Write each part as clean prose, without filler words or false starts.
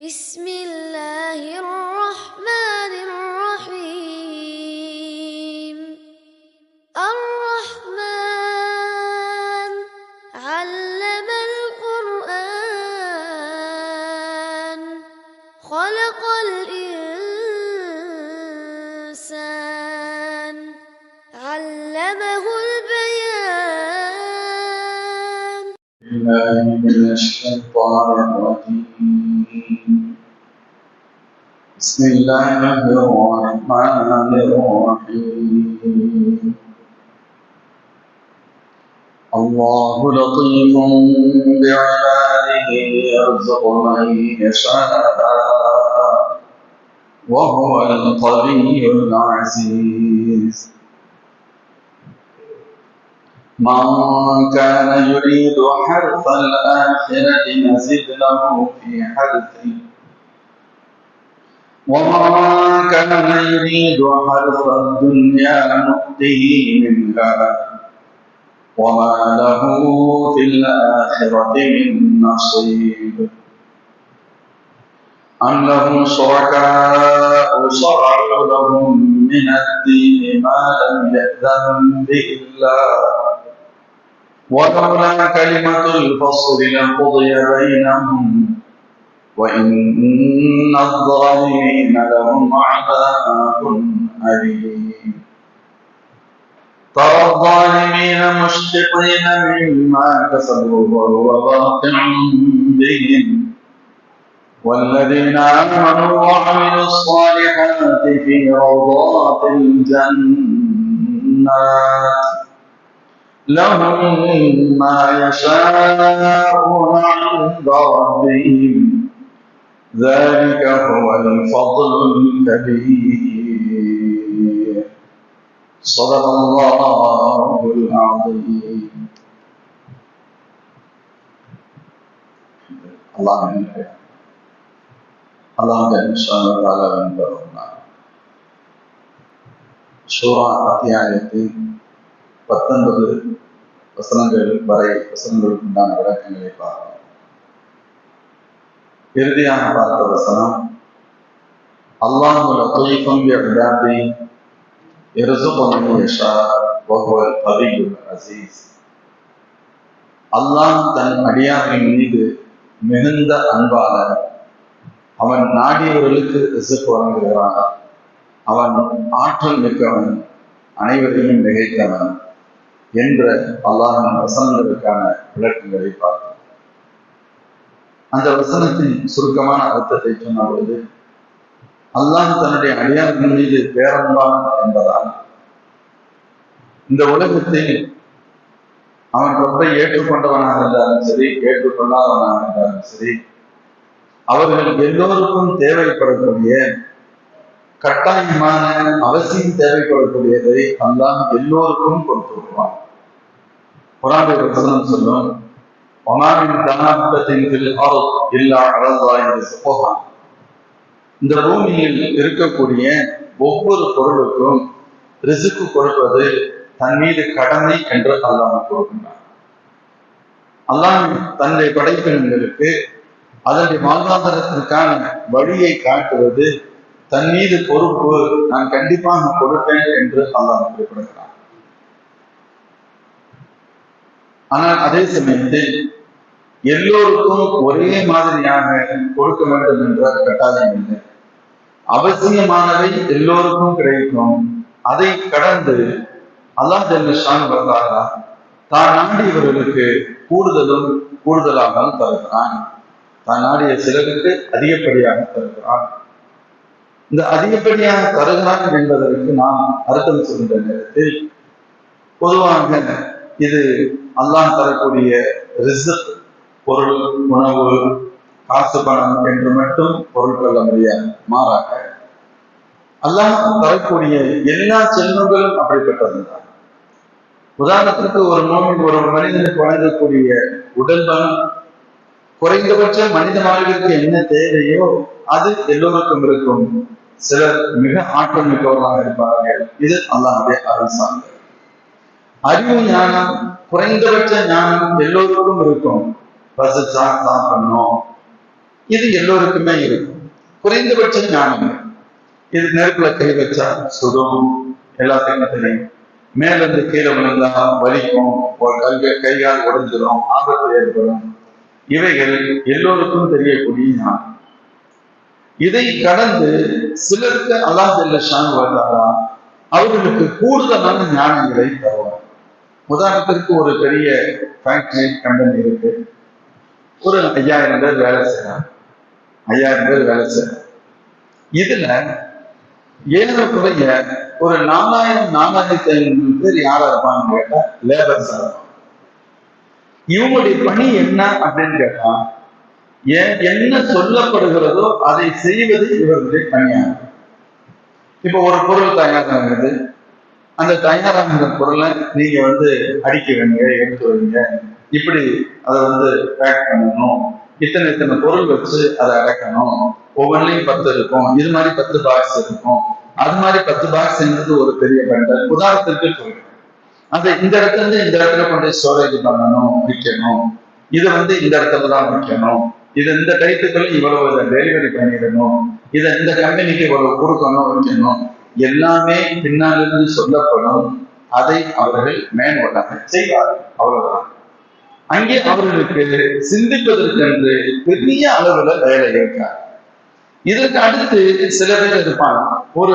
بسم الله الرحمن الرحيم الرحمن علم القرآن خلق الإنسان علمه البيان بالله من الشيطان الرجيم بسم الله الرحمن الرحيم الله لطيف بعباده يرزق من يشاء وهو القوي العزيز من كان يريد حرث الآخرة نزد له في حرثه ومن كان يريد حرث الدنيا نؤته منها وما له في الآخرة من نصيب أم لهم شركاء شرعوا لهم من الدين ما لم يأذن به الله ولولا كلمة الفصل لقضي بينهم وإن الظالمين لهم عذاب أليم ترى الظالمين مشفقين مما كسبوا وهو واقع بهم والذين آمنوا وعملوا الصالحات في روضات الجنات لهم ما يشاءون عند ربهم ذلك هو الفضل الكبير صدق الله العظيم الله ஜல்ல என்பவர்கள் சூரா அத்தியாயத்தில் 19 வசனங்கள் வரை வசனங்களுக்கு உண்டான விளக்கங்களை பார்ப்போம். இறுதியாக பார்த்த வசனம் அல்லாஹு லதீஃபும் பிஇபாதிஹி யர்ஸுகு மன் யஷா வஹுவல் கவிய்யுல் அஸீஸ். அல்லாஹ் தன் அடியாரின் மீது மிகுந்த அன்பாளர், அவன் நாடியவர்களுக்கு ரிஸ்க் வழங்குகிறான், அவன் ஆற்றல் மிக்கவன், அனைவரையும் மிகைத்தவன் என்ற அல்லாஹ்வின் வசனங்களுக்கான விளக்கங்களை பார்த்தோம். அந்த வசனத்தின் சுருக்கமான அர்த்தத்தை சொன்ன பொழுது, அல்லாஹ் தன்னுடைய அடியார்கள் மீது பேரன்பான் என்பதால் இந்த உலகத்தில் அவன் ரொம்பை ஏற்றுக்கொண்டவனாக இருந்தாலும் சரி, ஏற்றுக்கொள்ளாதவனாக இருந்தாலும் சரி, அவர்கள் எல்லோருக்கும் தேவைப்படக்கூடிய கட்டாயமான அவசியம் தேவைப்படக்கூடியதை அல்லாஹ் எல்லோருக்கும் கொடுத்து விடுவான். குர்ஆனுடைய வசனம் சொல்லும், இந்த பூமியில் இருக்கக்கூடிய ஒவ்வொரு பொருளுக்கும் ரிஸ்க் கொடுப்பது தன் மீது கடமை என்று அல்லாஹ் கொடுக்கின்றான். அல்லாஹ் தன்னுடைய படைப்பினங்களுக்கு அதனுடைய வாழ்வாதாரத்திற்கான வழியை காட்டுவது தன் மீது பொறுப்பு, நான் கண்டிப்பாக கொடுப்பேன் என்று அல்லாஹ் குறிப்பிடுகிறான். ஆனால் அதே சமயத்தில் எல்லோருக்கும் ஒரே மாதிரியாக கொடுக்க வேண்டும் என்ற கட்டாயம் இல்லை. அவசியமானவை எல்லோருக்கும் கிடைக்கும். அதை கடந்து அல்லாஹ் ஜல்ல ஷானஹு தான் நாடியவர்களுக்கு கூடுதலாக தருகிறான். தான் நாடிய சிலருக்கு அதிகப்படியாக தருகிறான். இந்த அதிகப்படியாக தருகிறான் என்பதற்கு நாம் அர்த்தம் சொல்கின்ற நேரத்தில் பொதுவாக இது அல்லாஹ் தரக்கூடிய ரிஸ்க், பொருள், உணவு, காசு, பணம் என்று மட்டும் பொருள் கொள்ள முடியாது. மாறாக அல்லாஹ் தரக்கூடிய எல்லா செல்வங்களும் அப்படிப்பட்டதுதான். உதாரணத்திற்கு ஒரு மனிதனுக்கு வழங்கக்கூடிய உடல் பலம் குறைந்தபட்ச மனித வாழ்விற்கு என்ன தேவையோ அது எல்லோருக்கும் இருக்கும். சிலர் மிக ஆற்றல் மிக்கவர்களாக இருப்பார்கள். இது அல்லாஹ்வுடைய அருள் சார்ந்தது. அறிவு ஞானம், குறைந்தபட்ச ஞானம் எல்லோருக்கும் இருக்கும். பசிச்சா சாப்பிடணும், இது எல்லோருக்குமே இருக்கும். குறைந்தபட்ச ஞானம். இது நெருப்புல கை வச்சா சுடும், எல்லாத்துக்கும் தெரியும். மேல இருந்து கீழே விழுந்தா வலிக்கும், கைகால் உடைஞ்சிடும், ஆபத்து ஏற்படும். இவைகள் எல்லோருக்கும் தெரியக்கூடிய ஞானம். இதை கடந்து சிலருக்கு அல்லாஹ் ஜல்ல ஷானஹு வ தஆலா அவர்களுக்கு கூடுதலான ஞானங்களை தருவார். உதாரணத்திற்கு ஒரு பெரிய ஃபேக்டரி கம்பெனி இருக்கு. ஒரு 5000 பேர் வேலை செய்யறாங்க. 5000 பேர் வேலை செய்யறாங்க. இதுல ஏறக்குறைய ஒரு 4000-4500 பேர் யாரா இருப்பாங்க கேட்டா லேபர்ஸ். இவங்களுடைய பணி என்ன அப்படின்னு கேட்டா, என்ன சொல்லப்படுகிறதோ அதை செய்வது இவர்களுடைய பணியாகும். இப்ப ஒரு பொருள் தயாராகிறது. அந்த தயாராகிற பொருளை நீங்க அடிக்க வேண்டிய, எடுத்து வைங்க, இப்படி அதை பேக் பண்ணணும், இத்தனை பொருள் வச்சு அதை அடைக்கணும், ஒவ்வொன்றையும் 10 இருக்கும், இது மாதிரி 10 பாக்ஸ் இருக்கும், அது மாதிரி 10 பாக்ஸ் என்பது ஒரு பெரிய பண்டல். உதாரணத்திற்கு சொல்றேன், அதை இந்த இடத்துல இருந்து இந்த இடத்துல கொண்டு ஸ்டோரேஜ் பண்ணணும், விற்கணும், இது இந்த இடத்துல தான் விற்கணும், இது இந்த டைத்துக்குள்ள இவ்வளவு டெலிவரி பண்ணிடணும், இதை இந்த கம்பெனிக்கு இவ்வளவு கொடுக்கணும், விற்கணும், எல்லாமே பின்னாலிருந்து சொல்லப்படும். அதை அவர்கள் மேன்வட்டாக செய்வார்கள். அவ்வளவுதான். அங்கே அவர்களுக்கு சிந்திப்பதற்கு என்று பெரிய அளவுல வேலை இருக்கார். இதற்கு அடுத்து சில பேர் இருப்பாங்க. ஒரு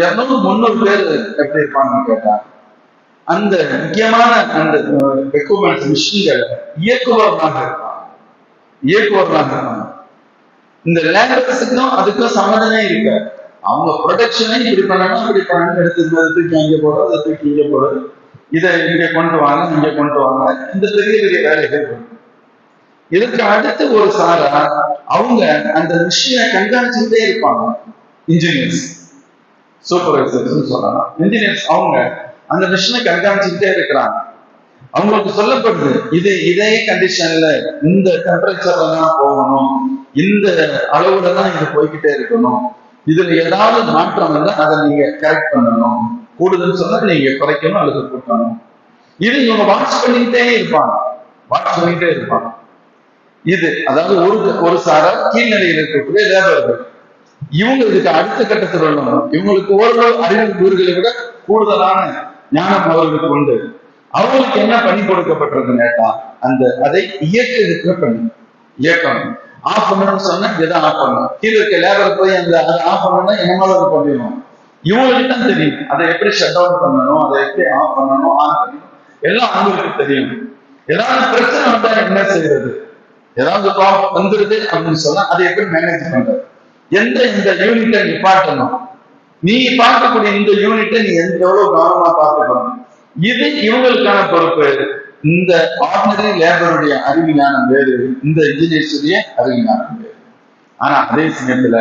200-300 பேர் எப்படி இருப்பாங்கன்னு கேட்டா, அந்த முக்கியமான அந்த எக்யூப்மெண்ட்ஸ் மிஷின்களை இயக்குவர்களாக இருப்பாங்க. இந்த லேபர்ஸுக்கும் அதுக்கும் சம்மந்தமே இருக்காது. அவங்க ப்ரொடக்ஷனை இப்படி பண்ணணும், இப்படி பண்ணணும், எடுத்து அங்கே போடுறது, அதை தூக்கி இங்கே போடுறது, இதை இங்க கொண்டு வாங்க, இங்க கொண்டு வாங்க, இந்த பெரிய பெரிய வேலைகள். இதுக்கு அடுத்து ஒரு சாரா அவங்க அந்த மிஷினை கண்காணிச்சுட்டே இருப்பாங்க. இன்ஜினியர்ஸ், சூப்பர்வைசர்ஸ் சொல்லலாம். இன்ஜினியர்ஸ் அவங்க அந்த மிஷினை கண்காணிச்சுட்டே இருக்கிறாங்க. அவங்களுக்கு சொல்லப்படுது, இதே கண்டிஷன்ல இந்த டெம்பரேச்சர்ல தான் போகணும், இந்த அளவுல தான் இது போய்கிட்டே இருக்கணும், இதுல ஏதாவது மாற்றம் அதை நீங்க கரெக்ட் பண்ணணும், கூடுதல் சொன்னா நீங்க குறைக்கணும் அல்லது கூட்டணும். இது இவங்க வாட்ச் பண்ணிக்கிட்டே இருப்பாங்க. இது அதாவது ஒரு சாரா கீழ்நிலையில் இருக்கக்கூடிய லேபர்கள். இவங்க இதுக்கு அடுத்த கட்டத்தில் உள்ளவங்க. இவங்களுக்கு ஓரளவு அறிவு கூறுகளை விட கூடுதலான ஞானம் அவர்களுக்கு உண்டு. அவங்களுக்கு என்ன பண்ணி கொடுக்கப்பட்டிருக்குன்னு கேட்டா, அதை இயக்க பண்ணி இயக்கணும். ஆஃப் பண்ணணும்னு சொன்னா இதை ஆஃப் பண்ணணும். கீழே இருக்க லேபர் போய் அதை ஆஃப் பண்ணணும்னா என்னமால பண்ணிடணும். இவங்களுக்கு தான் தெரியும் அதை எப்படி ஷட் டவுன் பண்ணணும், அதை எப்படி ஆஃப் பண்ணணும், ஆன் பண்ணணும், எல்லாம் அவங்களுக்கு தெரியும். ஏதாவது பிரச்சனை வந்தா என்ன செய்யறது, ஏதாவது வந்துருது அப்படின்னு சொன்னா அதை எப்படி மேனேஜ் பண்றது, இந்த யூனிட்டை நீ பார்க்கணும், நீ பார்க்கக்கூடிய இந்த யூனிட்டை நீ எவ்வளவு கவனமா பார்த்துக்கணும். இது இவங்களுக்கான பொறுப்பு. இந்த ஆர்டினரி லேபருடைய அறிவு ஞானம் வேறு, இந்த இன்ஜினியர்ஸுடைய அறிவு ஞானம் வேறு. ஆனா அதே சமயத்துல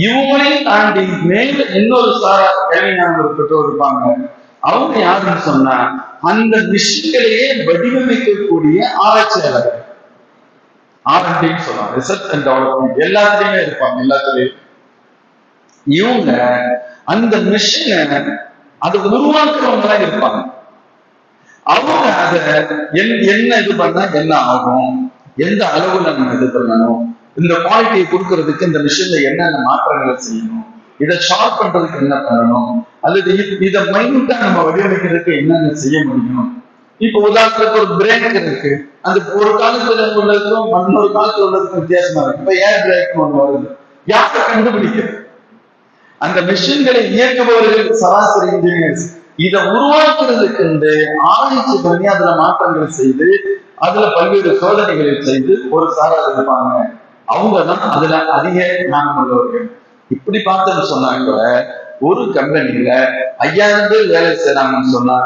இவங்களையும் தாண்டி மேல இன்னொரு சாரா கல்வி ஞானம் பெற்றோர் இருப்பாங்க. அவங்க யாருன்னு சொன்னா அந்த மிஷின்களையே வடிவமைக்கக்கூடிய ஆராய்ச்சியாளர்கள், ஆர்டின்னு சொல்லலாம், ரிசர்ச் அண்ட் டெவலப்மெண்ட், எல்லாத்துலயுமே இருப்பாங்க. எல்லாத்துலயும் இவங்க அந்த மிஷினை அதை உருவாக்குறவங்க தான் இருப்பாங்க. அவங்க அதை என்ன இது பண்ணா என்ன ஆகும், எந்த அளவுல நம்ம இது பண்ணணும், இந்த குவாலிட்டியை கொடுக்கறதுக்கு இந்த மிஷின்ல என்னென்ன மாற்றங்களை செய்யணும், இதை ஷார்ப் பண்றதுக்கு என்ன பண்ணணும், அல்லது இதை மைனூட்டா நம்ம வடிவமைக்கிறதுக்கு என்னென்ன செய்ய முடியும். இப்ப உதாரணத்துக்கு ஒரு பிரேக் இருக்கு, அந்த ஒரு காலத்துல உள்ளதுக்கும் இன்னொரு காலத்துல உள்ளதுக்கும் வித்தியாசமா இருக்கு. இப்ப ஏர் பிரேக் ஒன்று வருது, யாரை கண்டுபிடிக்கிறது? அந்த மிஷின்களை இயக்குபவர்கள் சராசரி இன்ஜினியர்ஸ். இதை உருவாக்குறதுக்கு ஆராய்ச்சி பண்ணி அதுல மாற்றங்கள் செய்து அதுல பல்வேறு சோதனைகளை செய்து ஒரு சாரா இருப்பாங்க. அவங்கதான் அதுல அதிக ஞானம் உள்ளவர்கள். இப்படி பார்த்தோம்னு சொன்னாங்க, ஒரு கம்பெனியில 5000 பேர் வேலை செய்யறாங்கன்னு சொன்னா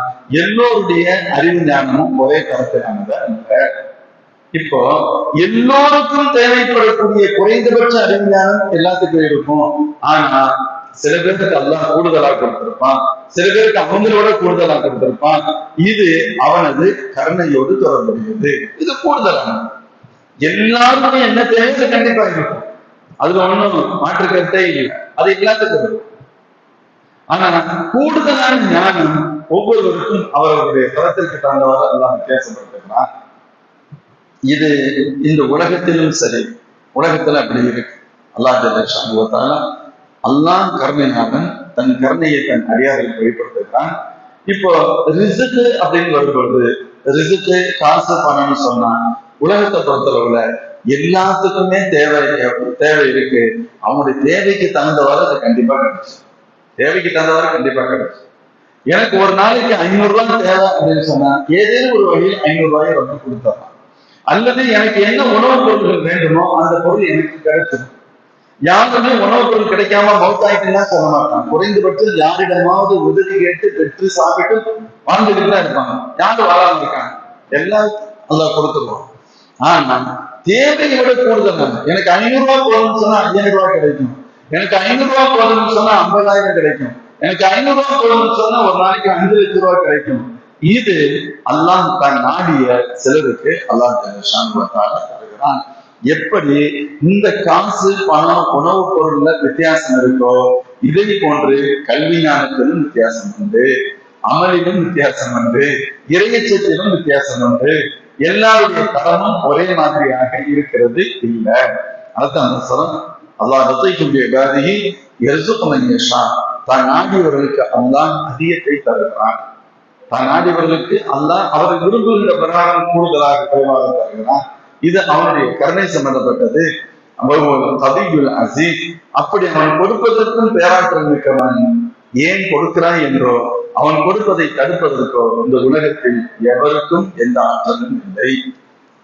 எல்லோருடைய அறிவு ஞானமும் ஒரே தரத்திலானது. இப்போ எல்லோருக்கும் தேவைப்படக்கூடிய குறைந்தபட்ச அறிவு ஞானம் எல்லாத்துக்கும் இருக்கும். ஆனா சில பேருக்கு அல்லாஹ் கூடுதலா கொடுத்திருப்பான், சில பேருக்கு அவங்களோட கூடுதலா கொடுத்திருப்பான். இது அவனது கருணையோடு தொடர்புடையது. இது கூடுதலான எல்லாருமே என்ன தேவை கண்டிப்பா இருக்கும், அதுல ஒண்ணும் மாற்று கருத்தே இல்லை, அது எல்லாத்துக்கும். ஆனா கூடுதலான ஞானம் ஒவ்வொருவருக்கும் அவர்களுடைய தரத்திற்கு தகுந்தவாறு அல்லாஹ் பேசப்பட்டிருக்கிறார். இது இந்த உலகத்திலும் சரி, உலகத்துல அப்படி இருக்கு. அல்லாஹ் ஜல்ல அல்லாஹ் கருணையாளன், தன் கருணையை தன் அடியார்களுக்கு வெளிப்படுத்துகிறான். இப்போ ரிசுக்கு அப்படின்னு வரும்பொழுது, ரிசுக்கு காசு பணம்னு சொன்னா உலகத்தை பொறுத்தளவுல எல்லாத்துக்குமே தேவை இருக்கு. அவனுடைய தேவைக்கு தகுந்தவாறு அது கண்டிப்பா கிடைச்சு, தேவைக்கு தகுந்தவாறு கண்டிப்பா கிடைச்சு. எனக்கு ஒரு நாளைக்கு 500 ரூபாய் தேவை அப்படின்னு சொன்னா ஏதேனும் ஒரு வகையில் 500 ரூபாயை ரொம்ப கொடுத்துடலாம். அல்லது எனக்கு என்ன உணவுப் பொருட்கள் வேண்டுமோ அந்த பொருள் எனக்கு கிடைச்சிடும். யாருமே உணவுப் பொருள் கிடைக்காம மௌத்தாயிட்டுன்னா சொல்ல மாட்டாங்க. குறைந்தபட்சம் யாரிடமாவது உதவி கேட்டு பெற்று சாப்பிட்டு வாழ்ந்துகிட்டு தான் இருப்பாங்க. யாரும் வாழாம இருக்காங்க, எல்லாம் அல்லாஹ் கொடுத்துருவோம். ஆனா தேவையை விட கூடுதல். எனக்கு 500 ரூபாய் போதும்னு சொன்னா 500 ரூபாய் கிடைக்கும், எனக்கு 500 ரூபாய் போதும்னு சொன்னா 50,000 கிடைக்கும், எனக்கு 500 ரூபாய் போதும்னு சொன்னா ஒரு நாளைக்கு 5 லட்சம் ரூபாய் கிடைக்கும். இது அல்லாஹ் தன் நாடிய சிலருக்கு அல்லாஹ் தருகிறான். எப்படி இந்த காசு பணம் உணவுப் பொருள்ல வித்தியாசம் இருக்கோ, இதை போன்று கல்வி ஞானத்திலும் வித்தியாசம் உண்டு, அமலிலும் வித்தியாசம் உண்டு, இறையச்சத்திலும் வித்தியாசம் உண்டு. எல்லாருடைய தரமும் ஒரே மாதிரியாக இருக்கிறது இல்லை. அதான் அல்லாஹ் தான் நாடியவர்களுக்கு அல்லாஹ் அதிகத்தை தருகிறான். தான் நாடியவர்களுக்கு அல்லாஹ் அவர்கள் விரும்புகின்ற பிரகாரம் கூடுதலாக குறைவாக தருகிறான். இது அவனுடைய கருணை சம்பந்தப்பட்டது. அசீஸ், அப்படி அவன் கொடுப்பதற்கும் பேராற்றல் மிக்கவன். ஏன் கொடுக்கிறான் என்றோ அவன் கொடுப்பதை தடுப்பதற்கோ இந்த உலகத்தில் எவருக்கும் எந்த ஆற்றலும் இல்லை.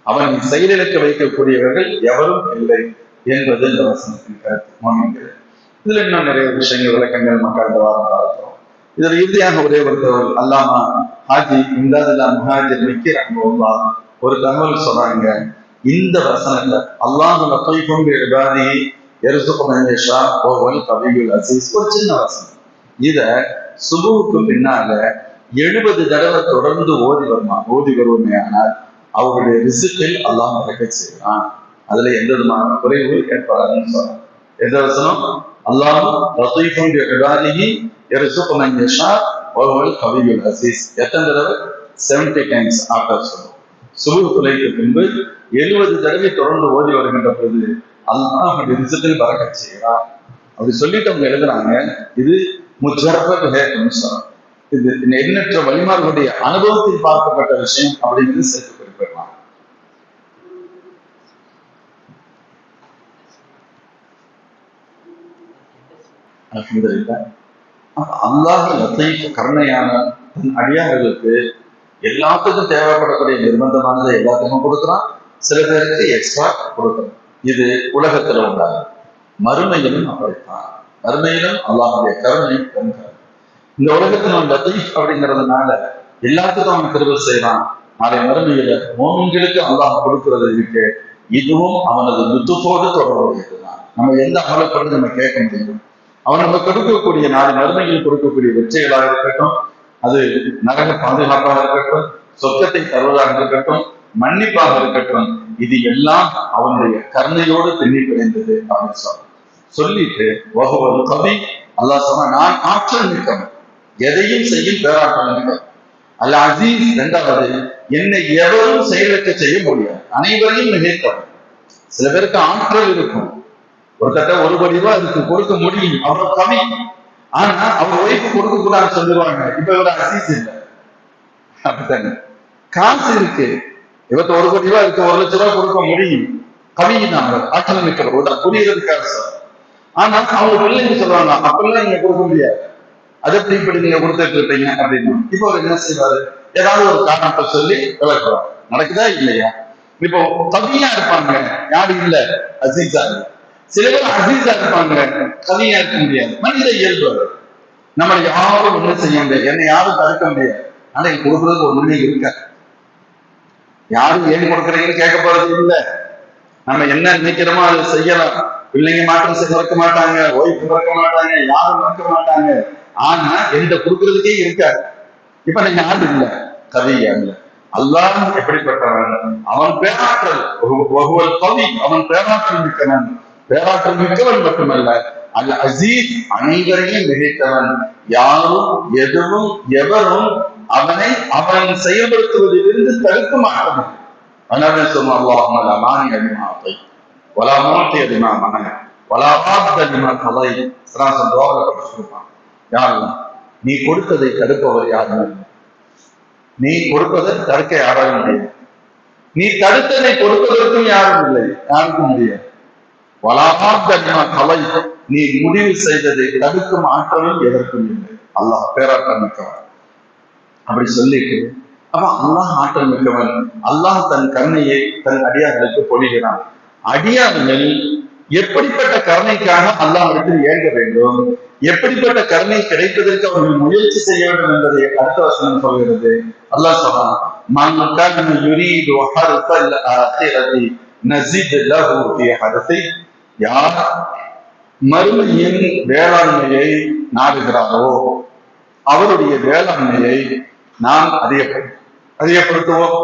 அவன் செயலிழக்க வைக்கக்கூடியவர்கள் எவரும் இல்லை என்பது இந்த வசனத்தின் கருத்து. இதுல இன்னும் நிறைய விஷயங்கள் விளக்கங்கள் மக்கள் இந்த வாரம் பார்க்கிறோம். இதுல இறுதியாக ஒரே ஒருத்தவர் அல்லாமா ஹாஜி இம்தாதுல்லா முஹாஜிர் மிக்கி ரஹ்மத்துல்லாஹ் ஒரு தகவல் சொல்றாங்க. இந்த வசனத்தை அல்லாஹ் ஒரு சின்ன வசனம், இத சுபுவுக்கு பின்னால 70 தடவை தொடர்ந்து ஓதி வருவோமே ஆனால் அவருடைய ரிசுக்கில் அல்லாஹ் மறக்க செய்கிறான். அதுல எந்த விதமான குறைவு ஏற்படாதுன்னு சொல்றான். எந்த வசனம்? அல்லாஹ் எத்தனை தடவை? 70 டைம்ஸ் ஆஃப்டர் சொல்லுவோம். சுபுஹ் தொலைக்கு பின்பு 70 தடவை தொடர்ந்து ஓதி வருகின்ற போது அல்லாஹ் ரிசுக்கில் பறக்க செய்கிறான். அப்படி சொல்லிட்டு அவங்க எழுதுறாங்க, இது இது எண்ணற்ற வழிமார்களுடைய அனுபவத்தில் பார்க்கப்பட்ட விஷயம் அப்படிங்கிறது சேர்த்து குறிப்பிடலாம். அல்லாஹ் கருணையான தன் அடியார்களுக்கு எல்லாத்துக்கும் தேவைப்படக்கூடிய நிர்பந்தமானதை எல்லாத்துக்கும் கொடுக்குறான். சில பேருக்கு எக்ஸ்ட்ரா கொடுக்குறான். இது உலகத்துல உண்டாகும். மறுமையிலும் அப்படித்தான். மறுமையிலும் அல்லாஹுடைய கருணை பொங்காது. இந்த உலகத்துல அவன் லத்தீஃப் அப்படிங்கிறதுனால எல்லாத்துக்கும் அவன் கிருபை செய்யறான். நாளை மறுமையில மோமின்களுக்கு அல்லாஹ் கொடுக்கிறது இருக்கு, இதுவும் அவனது லுத்துஃபோடு தொடர்புடையதுதான். நம்ம எந்த அமலப்படுறது நம்ம கேட்க முடியும். அவன் நம்ம கொடுக்கக்கூடிய நாளை மறுமையில் கொடுக்கக்கூடிய வெற்றிகளாக இருக்கட்டும், அது நரக பாதுகாப்பாக இருக்கட்டும், சொர்க்கத்தை தருவதாக இருக்கட்டும், மன்னிப்பாக இருக்கட்டும், இது எல்லாம் அவனுடைய கருணையோடு பின்னி பிணைந்தது அப்படின்னு சொல்லிட்டு கவி அல்லாஹ் சொன்னா, நான் ஆற்றல் மிக்கவன், எதையும் செய்யும் பேராற்றல் மிக்கவன். அல்ல அசீஸ் இரண்டாவது, என்னை எவரும் செயலற்ற செய்ய முடியாது, அனைவரையும் மிகைத்தவன். சில பேருக்கு ஆற்றல் இருக்கும், ஒரு கட்ட 1 கோடி ரூபாய் இருக்கு, கொடுக்க முடியும், அவர் கவி. ஆனா அவர் ஒய்ஃபு கொடுக்க கூடாதுன்னு சொல்லிடுவாங்க. இப்ப இவர அசீஸ் இல்லை, அப்படித்தாங்க. காசு இருக்கு, இவத்த 1 கோடி ரூபாய் இருக்கு, 1 லட்சம் ரூபாய் கொடுக்க முடியும், கவியினாங்க, ஆற்றல் மிக்கவர், புரியுறதுக்காக சார். ஆனா அவங்க பிள்ளைங்க சொல்றாங்க, அப்பெல்லாம் நீங்க கொடுக்க முடியாது, அதை இப்படி நீங்க கொடுத்துட்டு இருப்பீங்க அப்படின்னு. இப்போ அவர் என்ன செய்வாரு? ஏதாவது ஒரு காரணத்தை சொல்லி விளக்குவார். நடக்குதா இல்லையா? இப்போ கவியா இருப்பாங்க, யாரும் இல்ல அசீஸா. சில பேர் அசீஸா இருப்பாங்க, கவியா இருக்க முடியாது. மனித இயல்பு. நம்ம யாரும் ஒண்ணு செய்ய முடியாது, என்னை யாரும் தடுக்க முடியாது. ஆனா எனக்கு கொடுக்கறதுக்கு ஒரு உண்மை இருக்க, யாரும் ஏன் கொடுக்குறீங்கன்னு கேட்க போறது இல்லை. நம்ம என்ன நினைக்கிறோமோ அதை செய்யலாம். பிள்ளைங்க மாற்றம் மறக்க மாட்டாங்க, ஒய்ஃப் மறக்க மாட்டாங்க, யாரும் மறக்க மாட்டாங்க. ஆனா எந்த கொடுக்கறதுக்கே இருக்காது. இப்ப நீங்க யாரும் இல்லை, கவியா இல்லை. அல்லாஹ் எப்படிப்பட்டவன்? அவன் பேராற்றல் கவி, அவன் பேராற்றல் மிக்கவன். பேராற்றல் மிக்கவன் மட்டுமல்ல, அல்ல அசீஸ், அனைவரையும் மிகைத்தவன். யாரும் எதுவும் எவரும் அவனை அவன் செயல்படுத்துவதிலிருந்து தடுக்க மாட்டான். அதனால சொன்ன அல்லாஹ் மாணி அடிமாத்தை வலாமாட்டி அதிமா மன வலாபாத்தலிமா கலை சொல்லுவான். யாரெல்லாம் நீ கொடுத்ததை தடுப்பவர் யாரும், நீ கொடுப்பதை தடுக்க யாராலும் முடியாது, நீ தடுத்ததை கொடுப்பதற்கும் யாரும் இல்லை, யாருக்கும் முடியாது. வலாபாத்தலிமா கலை நீ முடிவு செய்ததை தடுக்கும் ஆற்றலும் எதற்கும் இல்லை. அல்லாஹ் பேராற்றல் மிக்கவன். அப்படி சொல்லிட்டு அவன் அல்லாஹ் ஆற்றல் மிக்கவன். அல்லாஹ் தன் கருணையை தன் அடியார்களுக்கு பொழிகிறான். அடியார்கள் எப்படிப்பட்ட கருணைக்காக அல்லாஹ் இடத்தில் ஏற்க வேண்டும், எப்படிப்பட்ட கருணை கிடைப்பதற்கு அவர்கள் முயற்சி செய்ய வேண்டும் என்பதை அடுத்த வசனம் சொல்கிறது. அல்லாஹ் சொல்றான், யார் மறுமையின் வேளாண்மையை நாடுகிறாரோ அவருடைய வேளாண்மையை நாம் அதிகப்படுத்துவோம்.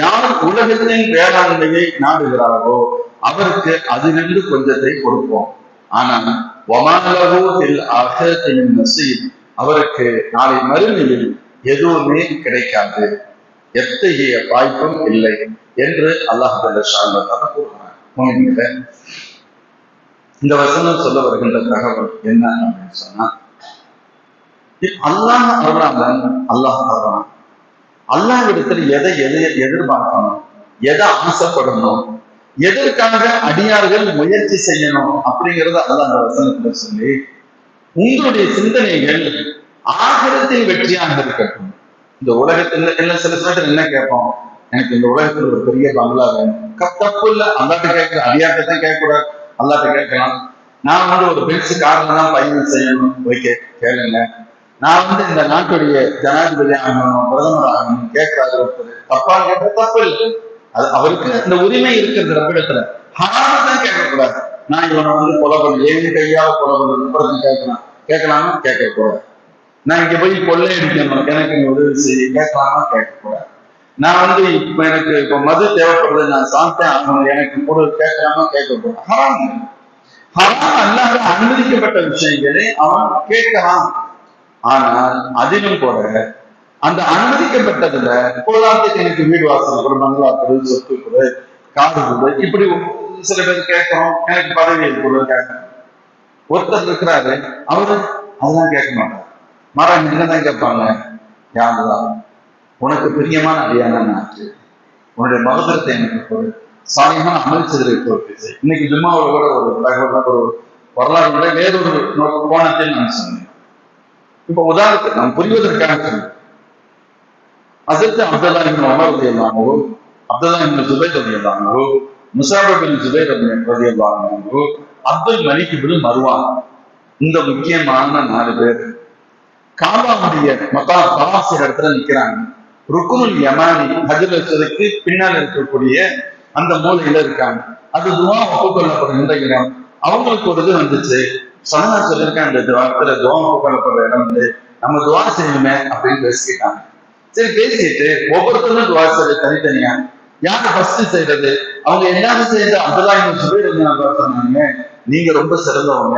யார் உலகத்தின் வேளாண்மையை நாடுகிறாரோ அவருக்கு அதிலிருந்து கொஞ்சத்தை கொடுப்போம். ஆனால் அவருக்கு நாளை மறுமையில் எதுவுமே கிடைக்காது, எத்தகைய வாய்ப்பும் இல்லை என்று அல்லாஹ் கூறுகிறார். இந்த வசனம் சொல்ல வருகின்ற தகவல் என்ன அப்படின்னு சொன்னா, அல்லாஹ் அருளாளன், அல்லாஹ் அருளான். அல்லாஹ்விடத்தில் எதை எதிர்பார்க்கணும், எதை ஆசைப்படணும், எதற்காக அடியார்கள் முயற்சி செய்யணும் அப்படிங்கிறத அல்லாஹ் அந்த வசனத்துல சொல்லி, உங்களுடைய சிந்தனைகள் ஆகிரத்தில் வெற்றியாக இருக்கட்டும். இந்த உலகத்துல எல்லாம் சில சமயத்துல என்ன கேட்போம், எனக்கு இந்த உலகத்துல ஒரு பெரிய பங்களா வேணும். தப்பு இல்லை, அல்லாட்ட கேட்க அடியார்தான் கேட்கக்கூடாது, அல்லாட்ட கேட்கலாம். நான் ஒரு பென்ஸ் கார்ல தான் பயணம் செய்யணும், ஓகே கேளுங்க. நான் இந்த நாட்டுடைய ஜனாதிபதி ஆகணும், பிரதமர் ஆகணும் கேட்கிறாரு ஒருத்தர், தப்பா கேட்க தப்பு இல்லை, அது அவருக்கு இந்த உரிமை இருக்கிறது. ரப்பிடத்துல ஹராமதான் கேட்கக்கூடாது. நான் இவனை கொலை பண்ண, ஏழு கையால கொலை பண்ண கேட்கலாமா கேட்கக்கூடாது. நான் இங்க போய் கொள்ளை அடிக்கணும், எனக்கு நீ உதவி செய்ய கேட்கலாமா கேட்கக்கூடாது. நான் இப்ப எனக்கு இப்ப மது தேவைப்படுறது, நான் சாப்பிட்டேன் ஆகணும், எனக்கு பொருள் கேட்கலாமா கேட்கக்கூடாது. ஹராம் அல்லாத அனுமதிக்கப்பட்ட விஷயங்களை அவன் கேட்கலாம். ஆனால் அதிலும் கூட அந்த அனுமதிக்கப்பட்டதுல பொருளாதாரத்துக்கு எனக்கு வீடு வாசல் கூட, பங்களா கூட, சொத்து கூட, காடு கூட, இப்படி சில பேர் கேட்கணும், எனக்கு பதவியில் கூட கேட்கணும். ஒருத்தர் இருக்கிறாரு, அவரு அதெல்லாம் கேட்க மாட்டார். மரம் என்னதான் கேட்பாங்க, யாருதான் உனக்கு பிரியமான அடியான ஆச்சு, உன்னுடைய மகதத்தை எனக்கு ஒரு சாயமான அமல்ச்சதை பேசு. இன்னைக்கு ஜும்மாவோட கூட ஒரு தகவல், ஒரு வரலாறு வேறொரு கோணத்தில் நான் சொன்னேன். இப்ப உதாரணத்துக்கு நான் புரிவதற்காக சொன்னேன். அதற்கு அப்துல்லா இப்னு உமர் ரலியல்லாஹு அன்ஹு, அப்துல்லா இப்னு ஜுபைர் ரலியல்லாஹு அன்ஹு, முஸாப் இப்னு ஜுபைர் ரலியல்லாஹு அன்ஹு, அப்துல் மலிக் இப்னு மர்வான், இந்த முக்கியமான 4 பேர் காபாவுடைய மக்காம் தவாஃப் இடத்துல நிக்கிறாங்க. ருக்குனுல் யமானி ஹஜ்ர் அஸ்வதுக்கு பின்னால் இருக்கக்கூடிய அந்த மூலையில இருக்காங்க. அது துவா ஒப்புக்கொள்ளப்படுகின்ற இடம். அவங்களுக்கு ஒரு இது வந்துச்சு, சமனா சொல்லியிருக்காங்க, இந்த துவாத்துல துவா ஒப்புக்கொள்ளப்படுற இடம் வந்து நம்ம துவா செய்யணுமே அப்படின்னு பேசிக்கிட்டாங்க. சரி, பேசிட்டு ஒவ்வொருத்தரும் துவா செய்ய தனித்தனியா யாரு ஃபர்ஸ்ட் செய்யறது, அவங்க எல்லாரும் சேர்ந்து அப்துல்லா இப்னு ஜுபைர் சொன்னாங்க, நீங்க ரொம்ப சிறந்தவங்க,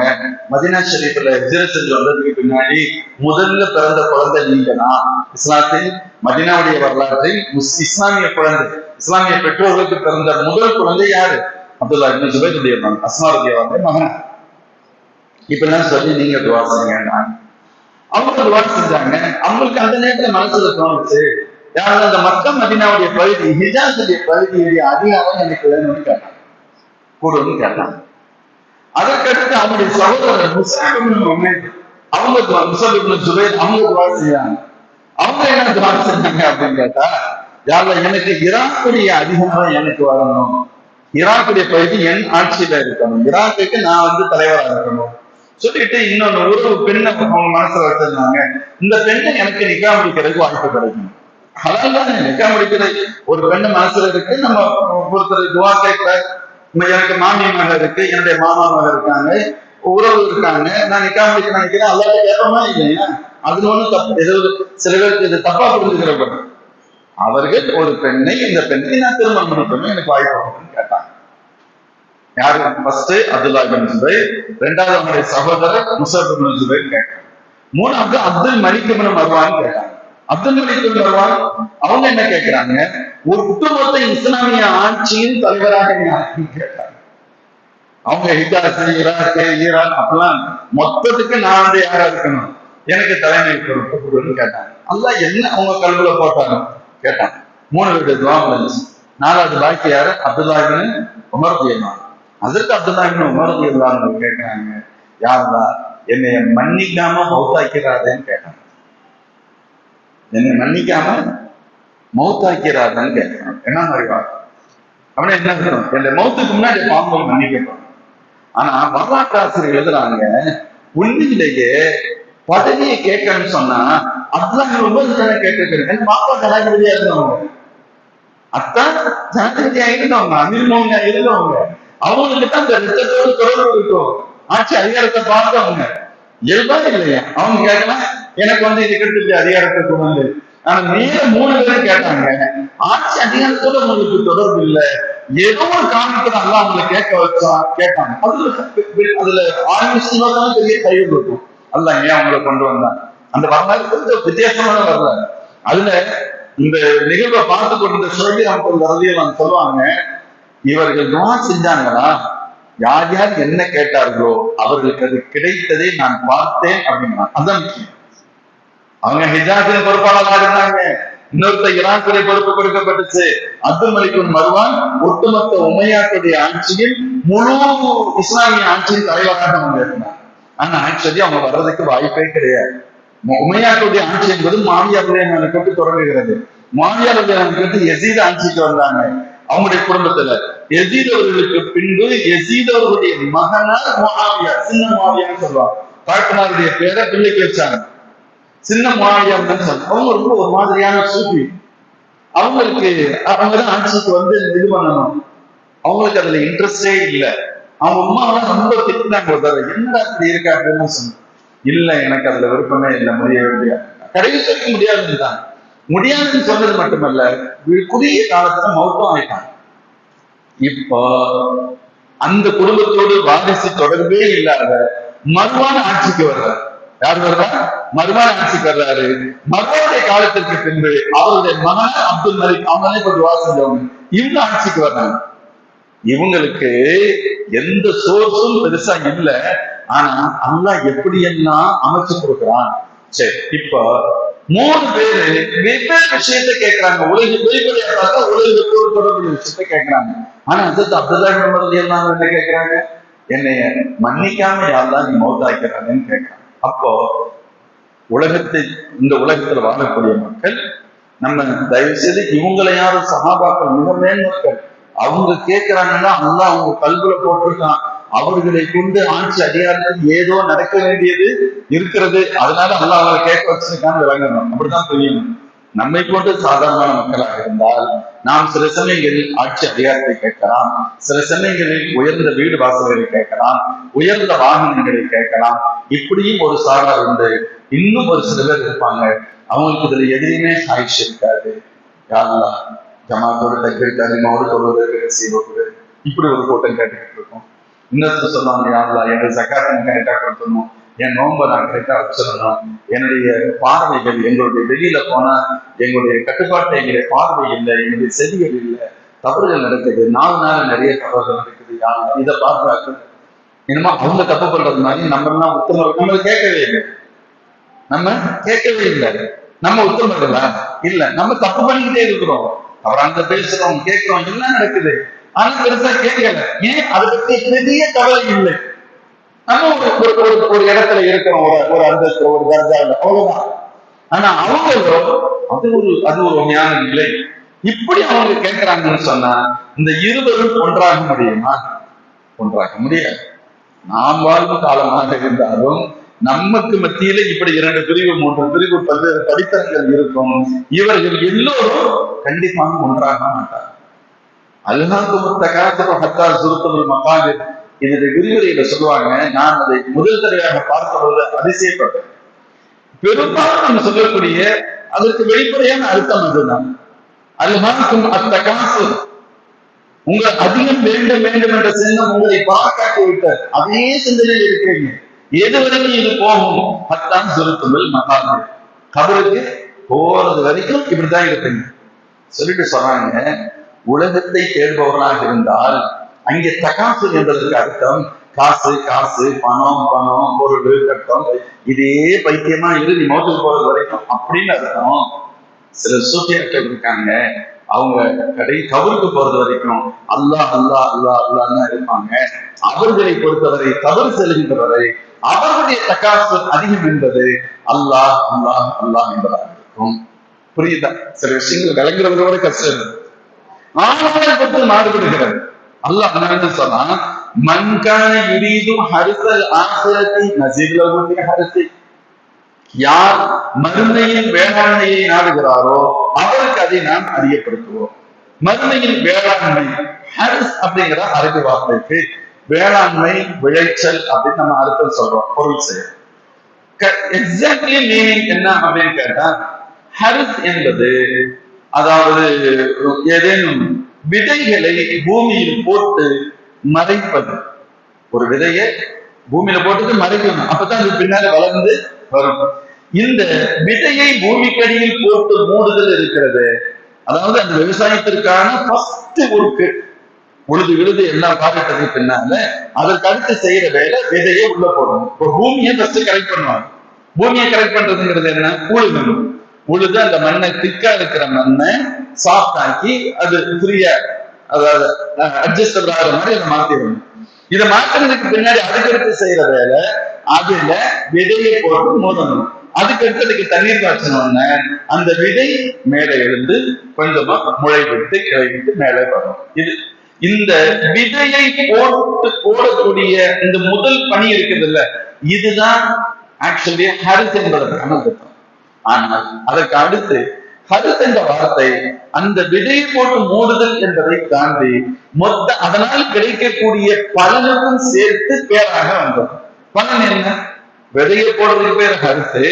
மதீனா ஷரீஃப்ல ஹிஜ்ரத் செஞ்சு வந்ததுக்கு பின்னாடி முதல்ல பிறந்த குழந்தை நீங்க தான். இஸ்லாத்தில் மதீனாவுடைய வரலாற்றில் இஸ்லாமிய குழந்தை, இஸ்லாமிய பெற்றோர்களுக்கு பிறந்த முதல் குழந்தை யாரு, அப்துல்லா இப்னு ஜுபைருடைய மகன், அஸ்மா ரலியல்லாஹு மகன். இப்பெல்லாம் சொல்லி நீங்க துவா செய்யுங்க. அவங்க துவா செஞ்சாங்க. அவங்களுக்கு அந்த நேரத்துல மனசுல தோணுச்சு, யாரும் அந்த மக்கா மதீனாவுடைய பகுதி, ஹிஜாஸுடைய பகுதியுடைய அதிகாரம் எனக்கு வேணும்னு கேட்டாங்க, கூடுன்னு கேட்டாங்க. அதற்கடுத்து அவங்களுடைய சகோதரர் முஸாப் இப்னு உமைர், அவங்க முஸாப் இப்னு ஜுபைர், அவங்க துவா செய்யாங்க. அவங்க என்ன துவா செஞ்சாங்க அப்படின்னு கேட்டா, யாரும் எனக்கு ஈராக்குடைய அதிகாரம் எனக்கு வரணும், ஈராக்குடைய பகுதி என் ஆட்சியில இருக்கணும், ஈராக்குக்கு நான் தலைவராக இருக்கணும் சொல்லிட்டு இன்னொன்னு ஒரு பெண்ணை அவங்க மனசுல வச்சிருந்தாங்க. இந்த பெண்ணை எனக்கு நிக்கா முடிக்கிறதுக்கு வாய்ப்பு கிடைக்கும். அதான் நிக்கா முடிக்கிறது ஒரு பெண்ணு மனசுல இருக்கு. நம்ம ஒருத்தர் துவா கேட்க, எனக்கு மாமி மகன் இருக்கு, என்னுடைய மாமா மகன் இருக்காங்க, உறவு இருக்காங்க, நான் நிக்கா முடிக்க நினைக்கிறேன், அல்லாட்ட கேட்போமா இல்லையா? அதுல ஒண்ணு தப்பு. ஏதாவது சில பேருக்கு இது தப்பா புரிஞ்சுக்கிறப்ப அவர்கள் ஒரு பெண்ணை, இந்த பெண்ணை நான் திருமணம் பண்ணிக்கணும், எனக்கு வாய்ப்பு கேட்டாங்க. யாரு ஃபர்ஸ்ட்? அப்துல்லா இப்னு ஜுபைர். ரெண்டாவது அவங்களுடைய சகோதரர் முஸாப் இப்னு ஜுபைர் கேட்டாங்க. மூணாவது அப்துல் மலிக் இப்னு மர்வான் கேட்டாங்க. அப்துல் மலிக் மர்வான் அவங்க என்ன கேட்கிறாங்க, ஒட்டுமொத்த இஸ்லாமிய ஆட்சியின் தலைவராக கேட்டாங்க. அவங்க ஹிஜாஸ், ஈராக், ஈரான் அப்பெல்லாம் மொத்தத்துக்கு நான் வந்து யாரா இருக்கணும், எனக்கு தலைமை பொறுப்பு கொடுன்னு கேட்டாங்க. அல்லாஹ் என்ன அவங்க கல்வில போட்டாங்க கேட்டாங்க. 3 வீடு துவா இருந்துச்சு. 4வது பாக்கி யாரு? அப்துல்லா இப்னு உமர் ரலியல்லாஹு. அதற்கு அப்துல்லா இப்னு உமர் ரலியல்லாஹு கேட்கிறாங்க, யா அல்லாஹ் என்னைய மன்னிக்காம மௌத்தாக்கிறாதேன்னு கேட்டாங்க. என்னை மன்னிக்காம மௌத்தாக்கிறாதன்னு கேட்கிறாங்க. என்ன மாதிரி வாங்க அப்படின்னா என்ன இருக்கணும், என் மௌத்துக்கு முன்னாடி பாவங்கள் மன்னிக்கப்படும். ஆனா வரலாற்று ஆசிரியர் எழுதுறாங்க, உண்மையிலேயே பதவியை கேட்கணும்னு சொன்னா அதான் ரொம்ப கேட்டிருக்கிறேன். பாப்பா ஜனாதிபதியா இருந்தவங்க, அத்தான் ஜனாதிபதியா இருந்தவங்க, அமீர்மோகனா இருந்தவங்க, அவங்களுக்கு தான் அந்த ரத்தத்தோடு தொடர்பு இருக்கும். ஆட்சி அதிகாரத்தை பார்த்தவங்க இயல்பா இல்லையா? அவங்க கேட்கலாம், எனக்கு வந்து இதுக்கு இப்படி அதிகாரத்தை கொண்டு வந்து. ஆனா மேல 3 பேரும் கேட்டாங்க, ஆட்சி அதிகாரத்தோட உங்களுக்கு தொடர்பு இல்லை, ஏதோ ஒரு காரணத்துல எல்லாம் அவங்களை கேட்க வச்சா கேட்டாங்க. அதுல ஆன்மீகமா தான் பெரிய கைது இருக்கும். அல்ல ஏன் அவங்களை கொண்டு வந்தாங்க. அந்த வரலாறு கொஞ்சம் வித்தியாசமான வரலாறு. அதுல இந்த நிகழ்வை பார்த்து கொண்டு சொல்லி அவங்க வரதையும் சொல்லுவாங்க, இவர்கள் துவா செஞ்சாங்களா, யார் யார் என்ன கேட்டார்களோ அவர்களுக்கு அது கிடைத்ததை நான் பார்த்தேன் அப்படின்னா அதான் முக்கியம். அவங்க ஹிஜாஸின் பொறுப்பாளராக இருந்தாங்க, இன்னொருத்த ஈராக்குடைய பொறுப்பு கொடுக்கப்பட்டுச்சு. அப்துல் மலிக் மர்வான் ஒட்டுமொத்த உமையாத்துடைய ஆட்சியில் முழு இஸ்லாமிய ஆட்சியின் தலைவராக அவங்க இருந்தாங்க. ஆனா ஆக்சுவலி அவங்க வர்றதுக்கு வாய்ப்பே கிடையாது. உமையாத்துடைய ஆட்சி என்பது மாவியாவுடைய கொண்டு தொடங்குகிறது. மாவியாவுடைய யசீத் ஆட்சிக்கு வந்தாங்க. அவங்களுடைய குடும்பத்துல யசீத் அவர்களுக்கு பின்பு யசீத் அவர்களுடைய மகனார் முஆவியா, சின்ன முஆவியான்னு சொல்லுவாங்க. பாட்டனாருடைய பேரை பிள்ளைக்கு வச்சாங்க, சின்ன முஆவியான்னு சொல்லுவாங்க. அவங்க ரொம்ப ஒரு மாதிரியான சூஃபி. அவங்களுக்கு அவங்கதான் ஆட்சிக்கு வந்து இது பண்ணணும். அவங்களுக்கு அதுல இன்ட்ரெஸ்டே இல்லை. அவங்க அம்மாவெல்லாம் ரொம்ப திட்டினாங்க, என்னடா அப்படி இருக்கா அப்படின்னு சொன்ன. இல்ல எனக்கு அதுல விருப்பமே இல்லை, முடியவே முடியாது, கடைசிக்கு முடியாதுன்னு தான். முடியாதுன்னு சொன்னது மட்டுமல்ல, குறுகிய காலத்துல மௌத்தம் ஆயிட்டாங்க. இப்போ அந்த குடும்பத்தோடு வாரிசு தொடர்பே இல்லாத மர்வான ஆட்சிக்கு வர்றாரு. யார் வர்றா? மர்வான ஆட்சிக்கு வர்றாரு. மர்வானுடைய காலத்திற்கு பின்பு அவருடைய மகன் அப்துல் மலிக், அவங்களே கொஞ்சம் வாசிச்சவங்க, இவங்க ஆட்சிக்கு வர்றாங்க. இவங்களுக்கு எந்த சோர்ஸும் பெருசா இல்லை. ஆனா அல்லாஹ் எப்படி எல்லாம் அமைச்சு கொடுக்குறான். சரி, இப்போ 3 பேரு வெவ்வேறு விஷயத்தை கேட்கிறாங்க. வெளிப்படையா பார்த்தா உலகத்தோடு தொடர்புடைய விஷயத்தை கேட்கிறாங்க. ஆனா அது அப்துல்லா இப்னு உமர் ரலியல்லாஹு என்ன கேட்கிறாங்க, என்னைய மன்னிக்காம யாரெல்லாம் நீ மௌத்தாக்கிறாங்கன்னு கேட்கிறாங்க. அப்போ இந்த உலகத்துல வாழக்கூடிய மக்கள் நம்ம தயவு செய்து இவங்களை யாரும் சஹாபாக்கள் மிக மேன்மக்கள், அவங்க கேட்கிறாங்கன்னா அல்லாஹ் அவங்க கல்வில போட்டிருக்கான், அவர்களை கொண்டு ஆட்சி அதிகாரத்தில் ஏதோ நடக்க வேண்டியது இருக்கிறது, அதனால அல்லாஹ் அவங்களை கேட்க வச்சிருக்கான்னு விளங்கணும். அப்படிதான் தெரியணும். நம்மை கொண்டு சாதாரணமான மக்களாக இருந்தால் நாம் சில சமயங்களில் ஆட்சி அதிகாரத்தை கேட்கலாம், சில சமயங்களில் உயர்ந்த வீடு வாசல்களை கேட்கலாம், உயர்ந்த வாகனங்களை கேட்கலாம். இப்படியும் ஒரு சாரார் உண்டு. இன்னும் ஒரு சில பேர் இருப்பாங்க, அவங்களுக்கு இதுல எதுலையுமே சாய்ச்சி இருக்காது. யாரெல்லாம் ஜமாத்தோட தக்பீர் தஹ்ரீமோடு தொழுவதற்கு செய்வது, இப்படி ஒரு கூட்டம் கேட்டுக்கிட்டு இருக்கும். இன்னொருத்தர் சொல்லுவாங்க, யாரெல்லாம் எங்க ஜகாத்தை கரெக்டா கொடுக்கணும், என் நோன்பை நான் கரெக்டா வச்சிடணும், என்னுடைய பார்வைகள் எங்களுடைய வெளியில போனா எங்களுடைய கட்டுப்பாட்டை எங்களுடைய பார்வை இல்லை, எங்களுடைய செடிகள் இல்லை, தவறுகள் நடக்குது, 4 நாள் நிறைய தவறுகள் நடக்குது, இதை பார்த்தாக்க என்னமோ அவங்க தப்பு பண்றது மாதிரி நம்ம எல்லாம் உத்தமர்கள். நம்ம கேட்கவே இல்லை, நம்ம உத்தமர்களா இல்ல, நம்ம தப்பு பண்ணிக்கிட்டே இருக்கிறோம், அவராங்க பேசுறோம், கேட்கிறோம், எல்லாம் நடக்குது. ஆனா பெருசா கேட்கல. ஏன்? அதை பற்றி பெரிய கவலை இல்லை. நம்ம ஒரு இடத்துல இருக்கிறோம், ஒரு அந்தஸ்து, ஒரு தர்ஜால, அவ்வளவுதான். ஆனா அவங்களோ அது ஒரு உண்மையான நிலை. இப்படி அவங்க கேட்கிறாங்கன்னு சொன்னா இந்த இருவரும் ஒன்றாக முடியுமா? ஒன்றாக முடியாது. நாம் வாழும் காலமாக இருந்தாலும் நமக்கு மத்தியில இப்படி 2 பிரிவு 3 பிரிவு பல்வேறு படித்தரங்கள் இருக்கும். இவர்கள் எல்லோரும் கண்டிப்பாக ஒன்றாக மாட்டார். இதனுடைய விரிவுரையில சொல்லுவாங்க, நான் அதை முதல் தடவையாக பார்த்தபோது அதிசயப்பட்டேன். பெரும்பாலும் நம்ம சொல்லக்கூடிய அதற்கு வெளிப்படையான அர்த்தம் அதுதான். அல்ஹாக்கும் அத்தகாசுர், உங்கள் அதிகம் வேண்டும் வேண்டும் என்ற சின்னம் உங்களை பாராட்டி விட்டார். அதே சிந்தனையில் இருக்கிறீங்க. எது வரைக்கும் இது போகும்? அத்தான் சுருத்துமல் மகாது, கபருக்கு போறது வரைக்கும் இப்படிதான் இருப்பீங்க சொல்லிட்டு சொல்றாங்க. உலகத்தை தேடுபவர்களாக இருந்தால் அங்கே தகாசு என்பதற்கு அர்த்தம் காசு காசு பணம் பணம் பொருள் கட்டம் இதே பைத்தியமா இறுதி மோட்டுக்கு போறது வரைக்கும் அப்படின்னு அர்த்தம். சில சூஃபியாக்கள் இருக்காங்க, அவங்க கபருக்கு போறது வரைக்கும் அல்லாஹ் அல்லாஹ் அல்லாஹ் அல்லாஹ் இருப்பாங்க. அவர்களை பொறுத்தவரை தவறு செல்கின்றவரை அவர்களுடைய தகாசு அதிகம் என்பது அல்லாஹ் அல்லாஹ் அல்லாஹ் என்பதாக இருக்கும். புரியுதா? சில விஷயங்கள் விளங்குறவங்க கூட கஷ்டம் இருக்கு. ஆனாலும் பற்றி மாறுபடுகிறது. அல்லாஹ் என்ன சொன்னா, மன்கான யுரீதும் ஹரிசல் ஆசிரத்தை நசீர்லகுமே ஹரிசி, யார் மறுமையின் வேளாண்மையை நாடுகிறாரோ அவருக்கு அதை நாம் அறியப்படுத்துவோம். மறுமையின் வேளாண்மை ஹரிஸ் அப்படிங்கிற அரபி வார்த்தைக்கு வேளாண்மை விளைச்சல் அப்படின்னு நம்ம அர்த்தம் சொல்றோம். பொருள் செய்ய எக்ஸாக்ட்லி மீனிங் என்ன அப்படின்னு கேட்டா, ஹரிஸ் என்பது அதாவது ஏதேனும் விதைகளை பூமியில் போட்டு மறைப்பது. ஒரு விதையை பூமியில போட்டு மறைக்கணும், அப்பதான் அது பின்னால வளர்ந்து வரும். இந்த விதையை பூமிக்கடியில் போட்டு மூடுதல் இருக்கிறது. அதாவது அந்த விவசாயத்திற்கான ஃபர்ஸ்ட் ஒர்க்கு உழுது விழுது எல்லாம் பாதிட்டதுக்கு பின்னால அதற்கு அடுத்து செய்யற வேலை விதையை உள்ள போடணும். இப்போ பூமியை ஃபர்ஸ்ட் கரெக்ட் பண்ணுவாங்க. பூமியை கரெக்ட் பண்றதுங்கிறது என்ன? உழுகணும். உழுது அந்த மண்ணை திக்கா இருக்கிற மண்ணை சாஃப்ட் ஆக்கி அது ஃப்ரீயா அதாவது அட்ஜஸ்டபிள் ஆகிற மாதிரி அதை மாத்திடணும். இதை மாத்தினதுக்கு பின்னாடி அதுக்கடுத்து செய்யற வேலை அதுல விதையை போட்டு மூடணும். அதுக்கடுத்து அதுக்கு தண்ணீர் காய்ச்சணும்னு அந்த விதை மேலே எழுந்து கொஞ்சமா முளை விட்டு கிளை விட்டு மேலே வரும். இந்த விதையை போட்டு போடக்கூடிய இந்த முதல் பணி இருக்குது இல்ல, இதுதான் ஆக்சுவலி ஹரிஸ் என்பதற்கான அர்த்தம். ஆனால் அதற்கு அடுத்து ஹரிஸ் என்ற வார்த்தை அந்த விதையை போட்டு மூடுதல் என்பதை தாண்டி மொத்த அதனால் கிடைக்கக்கூடிய பலனுக்கும் சேர்த்து பேராக வந்தது. பலன் என்ன? விதையை போடுறதுக்கு பேர் ஹரிசு,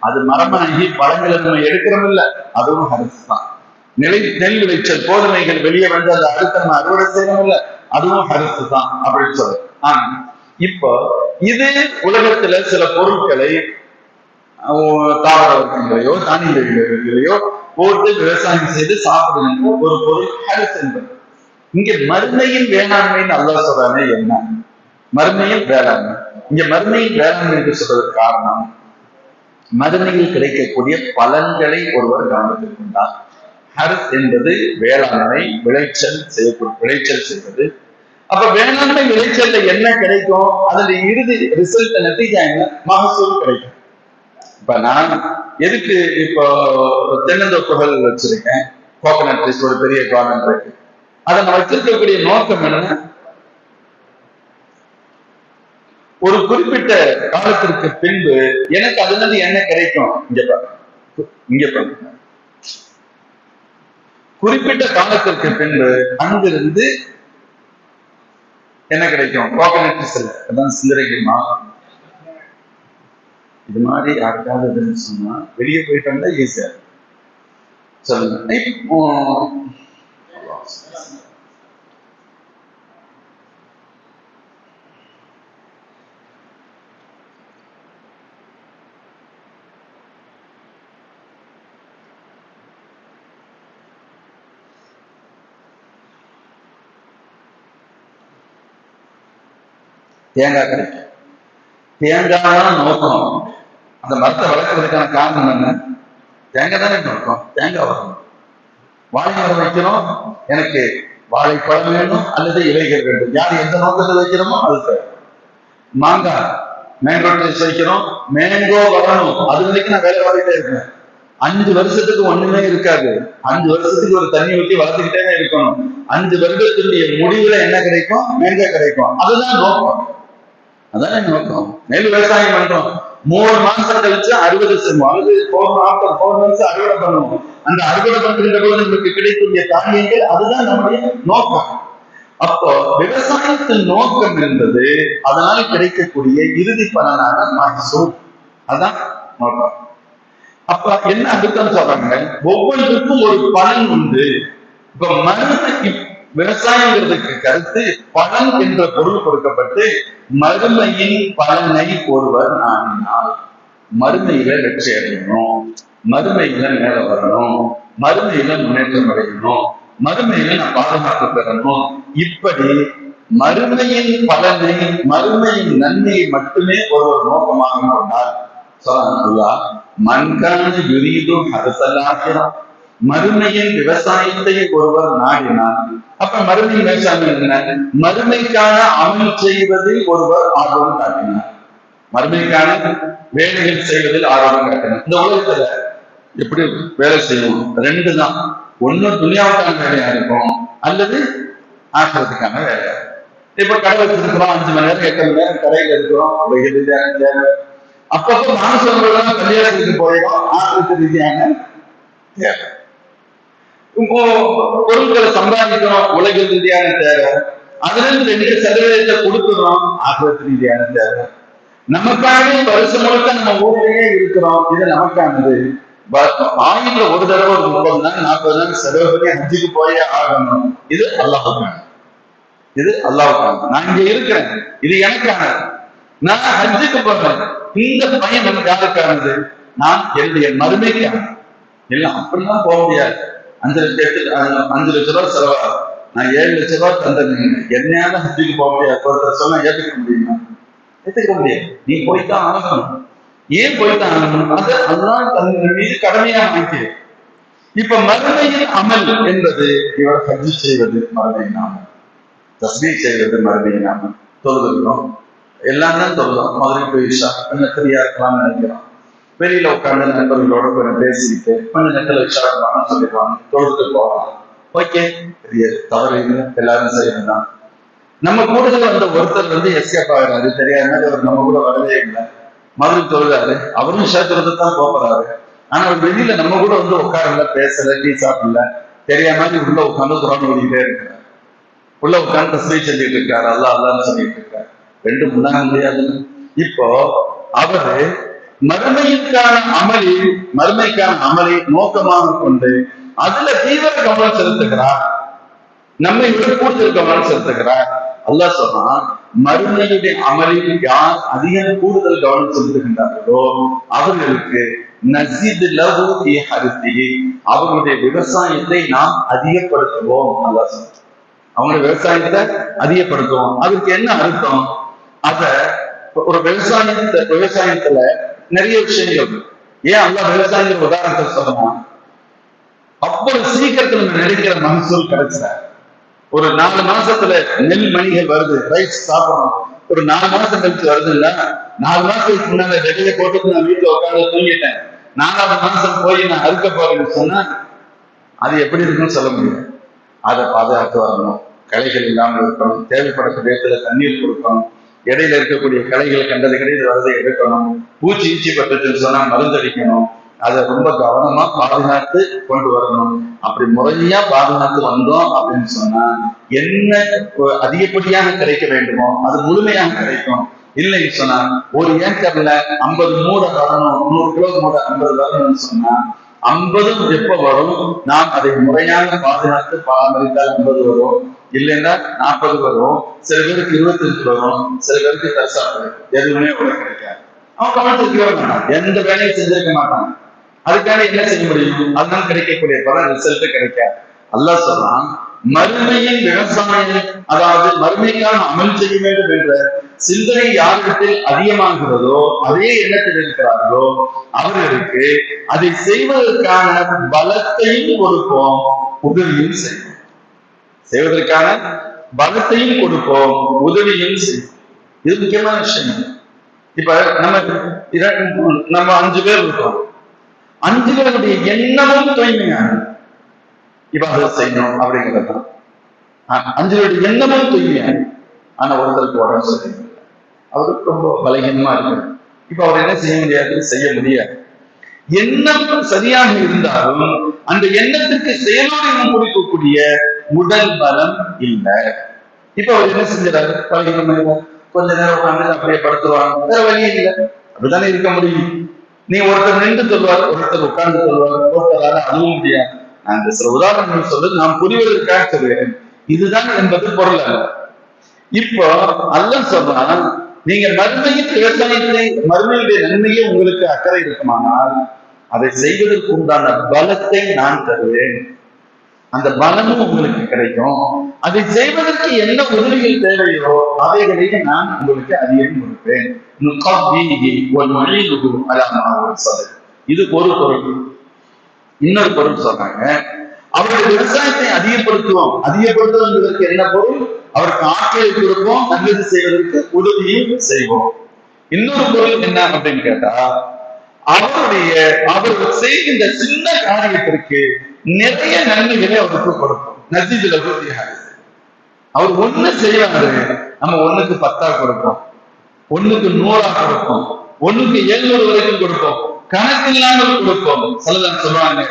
அது மரமாகி பழங்களை நம்ம எடுக்கிறோம் இல்ல, அதுவும் ஹரிசு தான். நெல் விளைச்சல் கோதுமைகள் வெளியே வந்து அதை அடுத்த நம்ம அறுவடை செய்யணும் இல்ல, அதுவும் ஹரிசு தான் அப்படின்னு சொல்றோம். ஆனா இப்போ இது உலகத்துல சில பொருட்களை தாவர வர்க்கங்களையோ தானியங்களையோ போட்டு விவசாயம் செய்து சாப்பிடுகின்ற ஒரு பொருள் ஹரிஸ் என்பது. இங்க மறுமையின் வேளாண்மைன்னு அல்லாஹ் சொல்றானே என்ன? மறுமையின் வேளாண்மை. இங்க மறுமையின் வேளாண்மை என்று சொல்றதுக்கு காரணம், மறுமையில் கிடைக்கக்கூடிய பலன்களை ஒருவர் கவனத்தில் கொண்டார். ஹரிஸ் என்பது வேளாண்மை விளைச்சல் செய்வது. அப்ப வேளாண்மை விளைச்சல்ல என்ன கிடைக்கும்? அதுல இறுதி ரிசல்ட் நெத்திஜா என்ன? மகசூல் கிடைக்கும். இப்ப நான் எதுக்கு இப்போ தென்னந்தோப்புகள் வச்சிருக்கேன், கோகனட் ட்ரீஸ் ஒரு பெரிய கார்டன் இருக்கு. அதை நான் வச்சிருக்கக்கூடிய நோக்கம் என்ன? ஒரு குறிப்பிட்ட காலத்திற்கு பின்பு எனக்கு அதுல இருந்து என்ன கிடைக்கும்? இங்க பாருங்க, குறிப்பிட்ட காலத்திற்கு பின்பு அங்கிருந்து என்ன கிடைக்கும்? கோகனட் ட்ரீஸ் அதான் சிந்தனைகள். இது மாதிரி யாருக்காவது சொன்னா வெளியே போயிட்டு வந்தா ஈஸியா சொல்லுங்க. இப்போ தேங்காய் கிடைக்கும். தேங்காய் நோக்கம். அந்த மரத்தை வளர்க்கறதுக்கான காரணம் என்ன? தேங்காய் தானே நோக்கம். தேங்காய் வரணும். வாழை மரம் வைக்கிறோம், எனக்கு வாழைப்பழம் வேணும் அல்லது இலைகள் வேண்டும். யார் எந்த நோக்கத்தில் வைக்கிறோமோ அது. மாங்காய் மேங்கோ ட்ரீஸ் வைக்கிறோம், மேங்கோ வரணும், அது வரைக்கும் நான் வேலை பார்த்துட்டே இருக்கேன். 5 வருஷத்துக்கு ஒண்ணுமே இருக்காது. 5 வருஷத்துக்கு ஒரு தண்ணி ஊற்றி வளர்த்துக்கிட்டே இருக்கணும். 5 வருடத்தினுடைய முடிவுல என்ன கிடைக்கும்? மேங்கோ கிடைக்கும். அதுதான் நோக்கம். அதான் நோக்கம். நெல் விவசாயம் பண்றோம், 3 மாசம் கழிச்சு 60 செய்வோம், அல்லது 4 months அறுவடை பண்ணுவோம். அந்த அறுவடை பண்ணுகின்ற போது நமக்கு கிடைக்கக்கூடிய தானியங்கள், அதுதான் நம்முடைய நோக்கம். அப்போ விவசாயத்தின் நோக்கம் என்பது அதனால் கிடைக்கக்கூடிய இறுதி பலனான மகசூல், அதான் நோக்கம். அப்ப என்ன அர்த்தம் சொல்றாங்க? ஒவ்வொன்றுக்கும் ஒரு பலன் உண்டு. இப்ப மனிதனுக்கு விவசாயங்கிறதுக்கு கருத்து பலன் என்ற பொருள் கொடுக்கப்பட்டு மறுமையின் பலனை ஒருவர் நாடினார். மறுமையில வெற்றி அடையணும், மறுமையில மேல வரணும், மறுமையில முன்னேற்றம் அடையணும், மறுமையில நான் பாதுகாப்பு பெறணும். இப்படி மறுமையின் பலனை, மறுமையின் நன்மையை மட்டுமே ஒருவர் நோக்கமாக கொண்டார். மன்கான யுரீதும் அரசலாகிறார், மறுமையின் விவசாயத்தை ஒருவர் நாடினார். அப்ப மறுமையின் விவசாயம் என்ன? மறுமைக்கான அமல் செய்வதில் ஒருவர் ஆர்வம் காட்டினார், மறுமைக்கான வேலைகள் செய்வதில் ஆர்வம் காட்டினார். இந்த உலகத்துல எப்படி வேலை செய்வோம்? ரெண்டு தான். ஒண்ணு துனியாவுக்கான வேலையா இருக்கும், அல்லது ஆக்கிறதுக்கான வேலையா. இப்ப கடை வச்சிருக்கிறோம், 5 மணி நேரம் 8 மணி நேரம் கடையில இருக்கிறோம், அப்பப்போ மனசுலாம் கல்யாணத்துக்கு போயிடும், ஆக்கிரத்து ரீதியான தேவை. இப்போ பொருட்களை சம்பாதிக்கிறோம், உலக ரீதியான தேவை. அதுல இருந்து 2% கொடுத்துறோம், ஆக்கிரத்து ரீதியான தேவை. நமக்காக வருஷம் முழுக்க நம்ம ஊர்லயே இருக்கிறோம், இது நமக்கானது. ஆயில ஒரு தடவை ஒரு 30 நாள் 40 நாள் செலவு பண்ணி ஹஜ்ஜுக்கு போயே ஆகணும், இது அல்லாஹ்வுக்கான, இது அல்லாஹ்வுக்கான. நான் இங்க இருக்கிறேன், இது எனக்கானது. நான் ஹஜ்ஜுக்கு போறேன், இந்த பையன் நமக்கு யாருக்கானது? நான் என்னுடைய மறுமைக்கான. எல்லாம் அப்படிலாம் போக முடியாது. 5 லட்சம் ரூபாய் செலவாகும், நான் 7 லட்சம் ரூபாய் தந்தேன், என்னையால ஹஜ்ஜுக்கு போக முடியாது. ஒருத்தர் சொன்னா ஏற்றுக்க முடியுமா? ஏற்றுக்க முடியாது. நீ போய்தான் ஆகணும். ஏன் போய்தான் ஆகணும்? அது அல்லாஹ் தன் மீது கடமையாக வைக்கிறது. இப்ப மறுமையின் அமல் என்பது இவர் ஹஜ்ஜு செய்வது மறுமையின் அமல், தஸ்பீஹ் செய்வது மறுமையின் அமல். தொழுகிறோம், எல்லாம் தான் தொழுகிறோம். மதுரை போய் கொஞ்சம் ஃப்ரீயா இருக்கலாம்னு நினைக்கிறோம். வெளியில உட்காந்து நண்பர்களோட கொஞ்சம் பேசிக்கிட்டு கொஞ்சம் நேரத்தில் விசாரமான சொல்லிடுவாங்க, தொழுது போகலாம். ஓகே, பெரிய தவறு இல்லை, எல்லாரும் செய்யணும். நம்ம கூடுதல் வந்த ஒருத்தர் எஸ்கேப் ஆகிறாரு, தெரியாத மாதிரி அவர் நம்ம கூட வரவே இல்லை. மதுரை தொழுதாரு, அவரும் சேர்த்துறது தான் போறாரு. ஆனா அவர் வெளியில நம்ம கூட உட்காரல, பேசல, டீ சாப்பிடல, தெரியாத மாதிரி உள்ள உட்காந்து குரான் ஓடிக்கிட்டே இருக்கிறார். உள்ள உட்காந்து தஸ்பீஹ் செஞ்சுட்டு இருக்காரு, அல்லா அல்லான்னு சொல்லிட்டு இருக்காரு. ரெண்டும் முன்னாக முடியாது. இப்போ அவரு மறுமைக்கான அமலை நோக்கமாக கொண்டு அதுல தீவிர கவனம் செலுத்துகிறார், நம்மை விட கூடுதல் கவனம் செலுத்துகிறார். அல்லாஹ் சொல்றான், மறுமையுடைய அமலில் யார் அதிகம் கூடுதல் கவனம் செலுத்துகின்றார்களோ அவர்களுக்கு நஸீது லஹு ஃபீ ஹர்ஸிஹி, அவர்களுடைய விவசாயத்தை நாம் அதிகப்படுத்துவோம். அல்லாஹ் சொல்றான், அவங்களுடைய விவசாயத்தை அதிகப்படுத்துவோம். அதுக்கு என்ன அர்த்தம்? அத ஒரு விவசாயத்துல நிறைய விஷயங்கள். ஏன் அல்லாஹ் விவசாயிகள் உதாரணத்தை சொல்லணும்? அவ்வளவு சீக்கிரத்துல நம்ம நினைக்கிற மகசூல் கிடைச்சல. ஒரு 4 மாசத்துல நெல் மணிகள் வருது, ரைஸ் சாப்பிடணும். ஒரு 4 மாசம் கழிச்சு வருது இல்ல, 4 மாசத்துக்கு முன்னால வெளியே போட்டு நான் வீட்டுல உட்காந்து தூங்கிட்டேன், 4ஆவது மாசம் போய் நான் அறுக்க போறேன்னு சொன்னா அது எப்படி இருக்குன்னு சொல்ல முடியும். அதை பாதுகாத்து வரணும், களைகள் இல்லாமல் இருக்கணும், தேவைப்படக்கூடிய இடத்துல தண்ணீர் கொடுக்கணும், இடையில இருக்கக்கூடிய களைகள் கண்டது கிடையாது வரதை எடுக்கணும், பூச்சி ஈச்சி பட்டுச்சுன்னு சொன்னா மருந்தடிக்கணும். அதை ரொம்ப கவனமா பாதுகாத்து கொண்டு வரணும். அப்படி முறையா பாதுகாத்து வந்தோம் அப்படின்னு சொன்னா என்ன அதிகப்படியாக கிடைக்க வேண்டுமோ அது முழுமையாக கிடைக்கும். இல்லைன்னு சொன்னா ஒரு ஏக்கர்ல 50 மூடை வரணும், 100 கிலோ மூடை 50 வரணும்னு சொன்னா 50 எப்ப வரும்? நாம் அதை முறையாக பாதுகாத்து பராமரித்தால் 50 வரும், இல்லைன்னா 40 வரும், சில பேருக்கு 25 வரும், சில பேருக்கு தரிசாப்பு எதுவுமே கூட கிடைக்காது. அவன் கவனத்துக்கு மாட்டான், எந்த வேலையும் செஞ்சிருக்க மாட்டான். அதுக்காக என்ன செய்ய முடியும்? அதுதான் கிடைக்கக்கூடிய பல ரிசல்ட் கிடைக்காது. அல்லாஹ் சொல்றான், மறுமையின் விவசாயம், அதாவது மறுமைக்கான அமல் செய்ய வேண்டும் என்ற சிந்தனை யாரிடத்தில் அதிகமாகிறதோ, அதே எண்ணத்தில் இருக்கிறார்களோ அவர்களுக்கு அதை செய்வதற்கான பலத்தையும் கொடுப்போம், உதவியும் செய்வோம். செய்வதற்கான பலத்தையும் கொடுப்போம், உதவியும் செய்வோம். இது முக்கியமான விஷயம். இப்ப நம்ம 5 பேர் இருக்கோம், 5 பேருடைய எண்ணமும் தூய்மையான இபாதத் செய்யணும் அப்படிங்கிறது. 5 பேருடைய எண்ணமும் தூய்மையான. ஆனா ஒருத்தருக்கு உடம்பு சரியில்லை, அவருக்கு ரொம்ப பலகீனமா இருக்கு. இப்ப அவர் என்ன செய்ய முடியாது? செய்ய முடியாது. எண்ணம் சரியாக இருந்தாலும் அந்த எண்ணத்திற்கு செயலோடு கொடுக்கக்கூடிய உடல் பலம் இல்லை. இப்ப அவர் என்ன செஞ்சாரு? பலகீனமாக கொஞ்ச நேரம் உட்காந்து அப்படியே படுத்துவாங்க, வேற வழி இல்லை, அப்படித்தானே இருக்க முடியும். நீ ஒருத்தர் நின்று சொல்வார், ஒருத்தர் உட்கார்ந்து சொல்வார், ஒருத்தரால அதுவும் முடியாது. நான் சில உதாரணங்கள் சொல்றது நான் புரிவதற்காக சொல்கிறேன், இதுதான் என்பது பொருள் அல்ல. இப்போ அல்லாஹ் சொல்றான், நீங்க மறுமையின் விவசாயத்தை மறுமையுடைய நன்மையே உங்களுக்கு அக்கறை இருக்குமானால் அதை செய்வதற்கு உண்டான பலத்தை நான் தருவேன். அந்த பலமும் உங்களுக்கு கிடைக்கும். அதை செய்வதற்கு என்ன உதவிகள் தேவையோ அவைகளையும் நான் உங்களுக்கு அதிகம் கொடுப்பேன். இது ஒரு பொருள். இன்னொரு பொருள் சொன்னாங்க, அவருடைய விவசாயத்தை அதிகப்படுத்துவோம். அதிகப்படுத்துவதற்கு என்ன பொருள்? அவருக்கு ஆட்களை கொடுப்போம், நல்லது செய்வதற்கு உதவியும் செய்வோம். இன்னொரு பொருள் என்ன அப்படின்னு கேட்டா, அவர் செய்கின்ற சின்ன காரியத்திற்கு நிறைய நன்மைகளை அவருக்கு கொடுப்போம். நஜீதுல அவர் ஒண்ணு செய்வாரு, நம்ம 1க்கு 10 கொடுப்போம், 1க்கு 100 கொடுப்போம், 1க்கு 700 வரைக்கும் கொடுப்போம், கணக்கு இல்லாமல் கொடுப்போம். சிலதான் சொல்லுவாங்க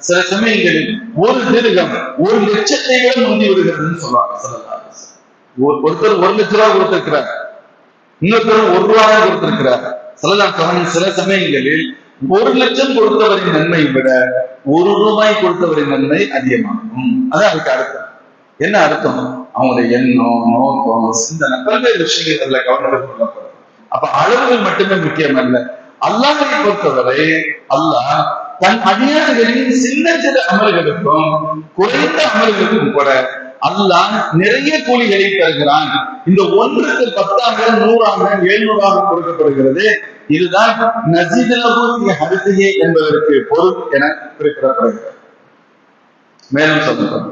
சில சமயங்களில் ஒரு திருகம் 1 லட்சத்தை விட முந்தி விடுகிறதுன்னு சொல்லுவாங்க. ஒருத்தர் 1 லட்ச ரூபாய் கொடுத்திருக்கிறார், இன்னொருத்தர் 1 ரூபாய் கொடுத்திருக்கிறார். சில சமயங்களில் 1 லட்சம் கொடுத்தவரின் நன்மை விட 1 ரூபாய் கொடுத்தவரின் நன்மை அதிகமாகும். அதான் அதுக்கு அர்த்தம். என்ன அர்த்தம்? அவங்களுடைய எண்ணம், நோக்கம், சிந்தனை, பல்வேறு விஷயங்கள் அதுல கவனம் கொள்ளப்படும். அப்ப அளவுகள் மட்டுமே முக்கியம் அல்ல. அல்லாஹை பொறுத்தவரை அல்லாஹ் தன் அடியார்களின் சின்ன சிறு அமல்களுக்கும் குறைந்த அமல்களுக்கும் கூட அல்லாஹ் நிறைய கூலிகளை தருகிறான். இந்த 1க்கு 10ஆக, 100ஆக, 700ஆக கொடுக்கப்படுகிறது. இதுதான் நஜீதுலஹு ஹரிசிஹி என்பதற்கு பொருள் என குறிப்பிடப்படுகிறது. மேலும் சொல்லுங்கள்,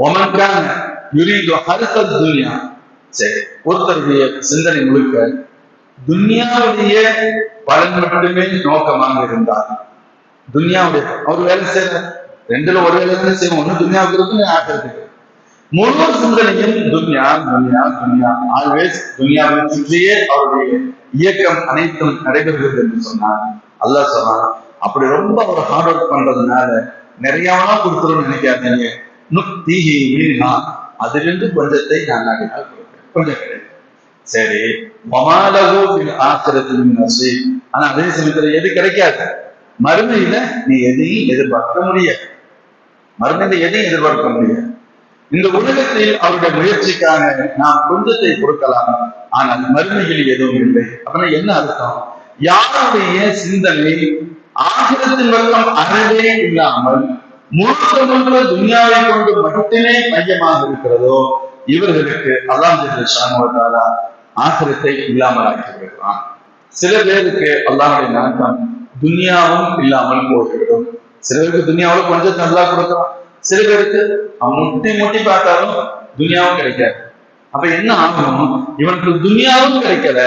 ஒமன்கான யுரீது ஹரிசத் துன்யா. சரி, ஒருத்தருடைய சிந்தனை முழுக்க துன்யாவுடைய பலன் மட்டுமே நோக்கமாக இருந்தார். துன்யாவுடைய அவர் வேலை செய்யற 2ல ஒரு வேலை தானே செய்வோம். ஒண்ணு துன்யாவுக்கு இருக்கு, ஆக்கிறதுக்கு. முழு சிந்தனையும் துன்யா துன்யா துன்யா. ஆல்வேஸ் துன்யாவை சுற்றியே அவருடைய இயக்கம் அனைத்தும் நடைபெறுகிறது என்று சொன்னார். அல்லாஹ் சொன்னான், அப்படி ரொம்ப ஒரு ஹார்ட் ஒர்க் பண்றதுனால நிறையவா கொடுத்துருன்னு நினைக்காதீங்க. நுக்திஹி மின்ஹா, அதிலிருந்து கொஞ்சத்தை நான் நாடினால் கொடுப்பேன், கொஞ்சம் கிடைக்கும். சரி, மமாலஹு பில் ஆখিরাতি மின் நஸீப். ஆனா அதே சமயத்துல எது கிடைக்காது? மறுமையில நீ எதையும் எதிர்பார்க்க முடியாது. மறுமையில எதையும் எதிர்பார்க்க முடியாது. இந்த உலகத்தில் அவருடைய முயற்சிக்காக நாம் கொஞ்சத்தை கொடுக்கலாம், ஆனால் மறுமையில் எதுவும் இல்லை. அப்படின்னா என்ன அர்த்தம்? யாருடைய சிந்தனை ஆகிரத்தின் பக்கம் அறவே இல்லாமல் முழுக்க முழுக்க துன்யாவை கொண்டு மட்டுமே மையமாக இருக்கிறதோ இவர்களுக்கு அல்லாஹ் ஜல்ல ஷானுவத்தாலா ஆகிரத்தை இல்லாமல் ஆக்கி விடுறான். சில பேருக்கு அல்லாஹ்வுடைய நாட்டம் துன்யாவும் இல்லாமல் போய்விடும். சில பேருக்கு துன்யாவில் கொஞ்சம் நல்லா கொடுக்கலாம், சில பேருக்கு முட்டி முட்டி பார்த்தாலும் துன்யாவும் கிடைக்காது. அப்ப என்ன ஆகணும்? இவனுக்கு துன்யாவும் கிடைக்கல,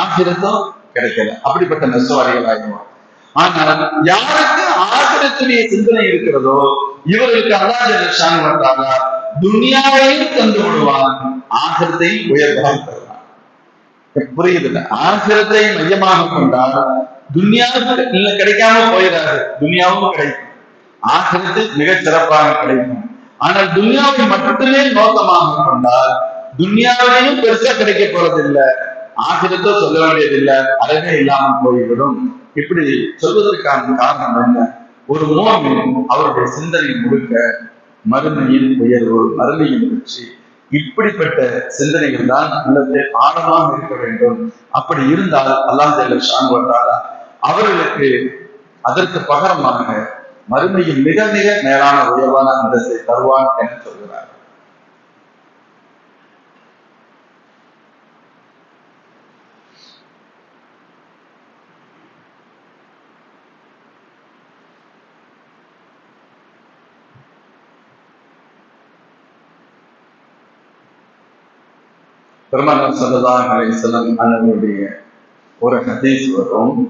ஆகிரத்தும் கிடைக்கல. அப்படிப்பட்ட நஷ்டவாதிகள் ஆகிடுவான். ஆனால் யாருக்கு ஆகிரத்துடைய சிந்தனை இருக்கிறதோ இவர்களுக்கு அல்லாஹ் ஜல்ல ஷானுவத்தாலா துன்யாவையும் தந்து விடுவான், ஆகிரத்தையும் உயர்வாக தருவான். புரியுதுல்ல? ஆகிரத்தை மையமாக கொண்டால் துன்யாவுக்கு கிடைக்காம போயிடாது, துன்யாவும் கிடைக்கும், ஆகிரத்து மிகச் சிறப்பாக கிடைக்கும். ஆனால் துன்யாவை மட்டுமே நோக்கமாக கொண்டால் துன்யாவையும் பெருசா கிடைக்க போறதில்லை, ஆகிரத்தோ சொல்ல வேண்டியதில்லை, அறவே இல்லாமல் போய்விடும். இப்படி சொல்வதற்கான காரணம் என்ன? ஒரு முஃமின் அவருடைய சிந்தனை முழுக்க மறுமையின் உயர்வு, மறுமையின் வெற்றி, இப்படிப்பட்ட சிந்தனைகள் தான் உள்ளத்தில் ஆழமாக இருக்க வேண்டும். அப்படி இருந்தால் அல்லாஹ் ஜல்ல ஷானுவத்தாலா அவர்களுக்கு அதற்கு பகரமாக மறுமையில் மிக மிக மேலான உயர்வான அந்தஸ்தை தருவான் என சொல்கிறார். பெருமானார் ஸல்லல்லாஹு அலைஹி வஸல்லம் அவர்களுடைய ஒரு ஹதீஸ் வரும்.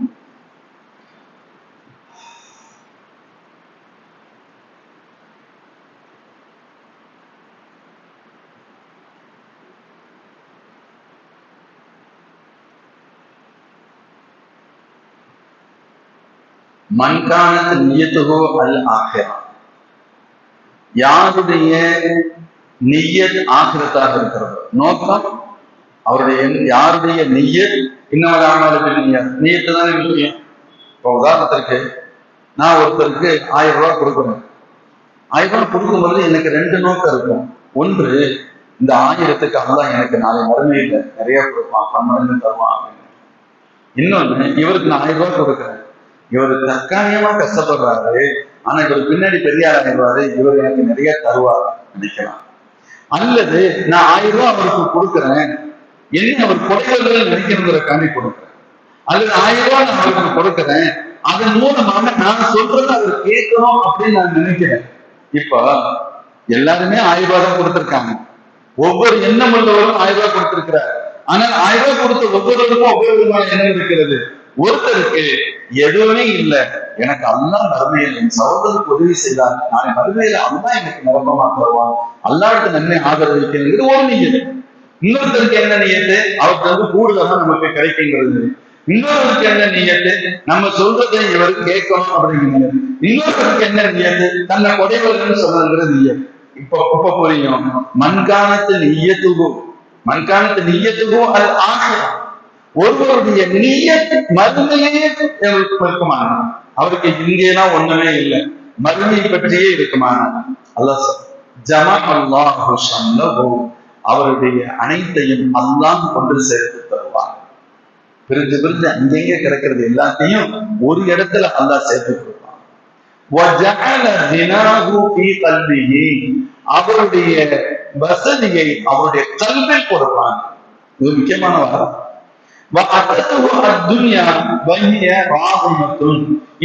மன்கானத் நியத்துஹு அல் ஆகிரா, யாருடைய நிய்யத் ஆகிரத்தாக இருக்கிறது, நோக்கம் அவருடைய யாருடைய நிய்யத் இன்னவராமலுக்கு நிய்யத்து தான் முக்கியம். இப்போ உதாரணத்திற்கு நான் ஒருத்தருக்கு 1000 ரூபாய் கொடுக்குறேன். 1000 ரூபாய் கொடுக்கும்போது எனக்கு 2 நோக்கம் இருக்கும். ஒன்று, இந்த 1000க்கு அல்லாஹ் எனக்கு நாளை மறுமையில் நிறைய கொடுப்பான், 12 தருவான் அப்படின்னு. இன்னொன்னு, இவருக்கு நான் 1000 ரூபாய் கொடுக்குறேன், இவர் தற்காலிகமா கஷ்டப்படுறாரு, ஆனா இவர் பின்னாடி பெரியார் ஆயிடுவாரு, இவர் எனக்கு நிறைய தருவார் நினைக்கலாம். அல்லது நான் 1000 ரூபாய் அவருக்கு கொடுக்குறேன், என்ன அவர் கொடைவர்கள் நினைக்கிறதுக்காண்டி கொடுக்குறேன், அல்லது 1000 ரூபாய் நான் அவருக்கு கொடுக்குறேன், அதன் மூலமாக நான் சொல்றது அவர் கேட்கணும் அப்படின்னு நான் நினைக்கிறேன். இப்ப எல்லாருமே 1000 ரூபாய் தான் கொடுத்திருக்காங்க, ஒவ்வொரு எண்ணம் உள்ளவரும் 1000 ரூபாய் கொடுத்திருக்கிறார். ஆனால் 1000 ரூபாய் கொடுத்த ஒவ்வொருவருக்கும் ஒவ்வொரு விதமான எண்ணம் இருக்கிறது. ஒருத்தருக்கு எதுவுமே இல்லை, எனக்கு அல்லாஹ் மறுமையில் என் சகோதரருக்கு உதவி செய்தார், நாளை மறுமையில அல்லாஹ் எனக்கு நிரப்பமா தருவான், அல்லாஹ்வுக்கு நன்மை ஆதரவு ஒரு நியத்து. இன்னொருத்தருக்கு என்ன நியத்து, அவருக்கு வந்து கூடுதலா நமக்கு கிடைக்குங்கிறது. இன்னொருவருக்கு என்ன நியத்து, நம்ம சொல்றதை இவர் கேட்கணும் அப்படிங்கிறது. இன்னொருவருக்கு என்ன நியத்து, தன்னை கொடைவர்கள்னு சொல்றது நியத்து. இப்ப புரியும். மண்காணத்து நீயத்துகோ அது ஆகிரம். ஒருவருடைய நீயத் மறுமையே இருக்குமான, அவருக்கு இங்கேதான் ஒண்ணுமே இல்லை, மறுமையை பற்றியே இருக்குமான. அல்லாஹ் ஜமா அல்லாஹு ஷம்லஹு, அவருடைய அனைத்தையும் அல்லாஹ் கொண்டு சேர்த்து தருவார். பிரிஞ்சு பிரிஞ்சு அங்கெங்கே கிடக்கிறது எல்லாத்தையும் ஒரு இடத்துல அல்லாஹ் சேர்த்து கொடுப்பான். அவருடைய வசதியை அவருடைய கல்வியில் கொடுப்பான். இது முக்கியமான வாரம்.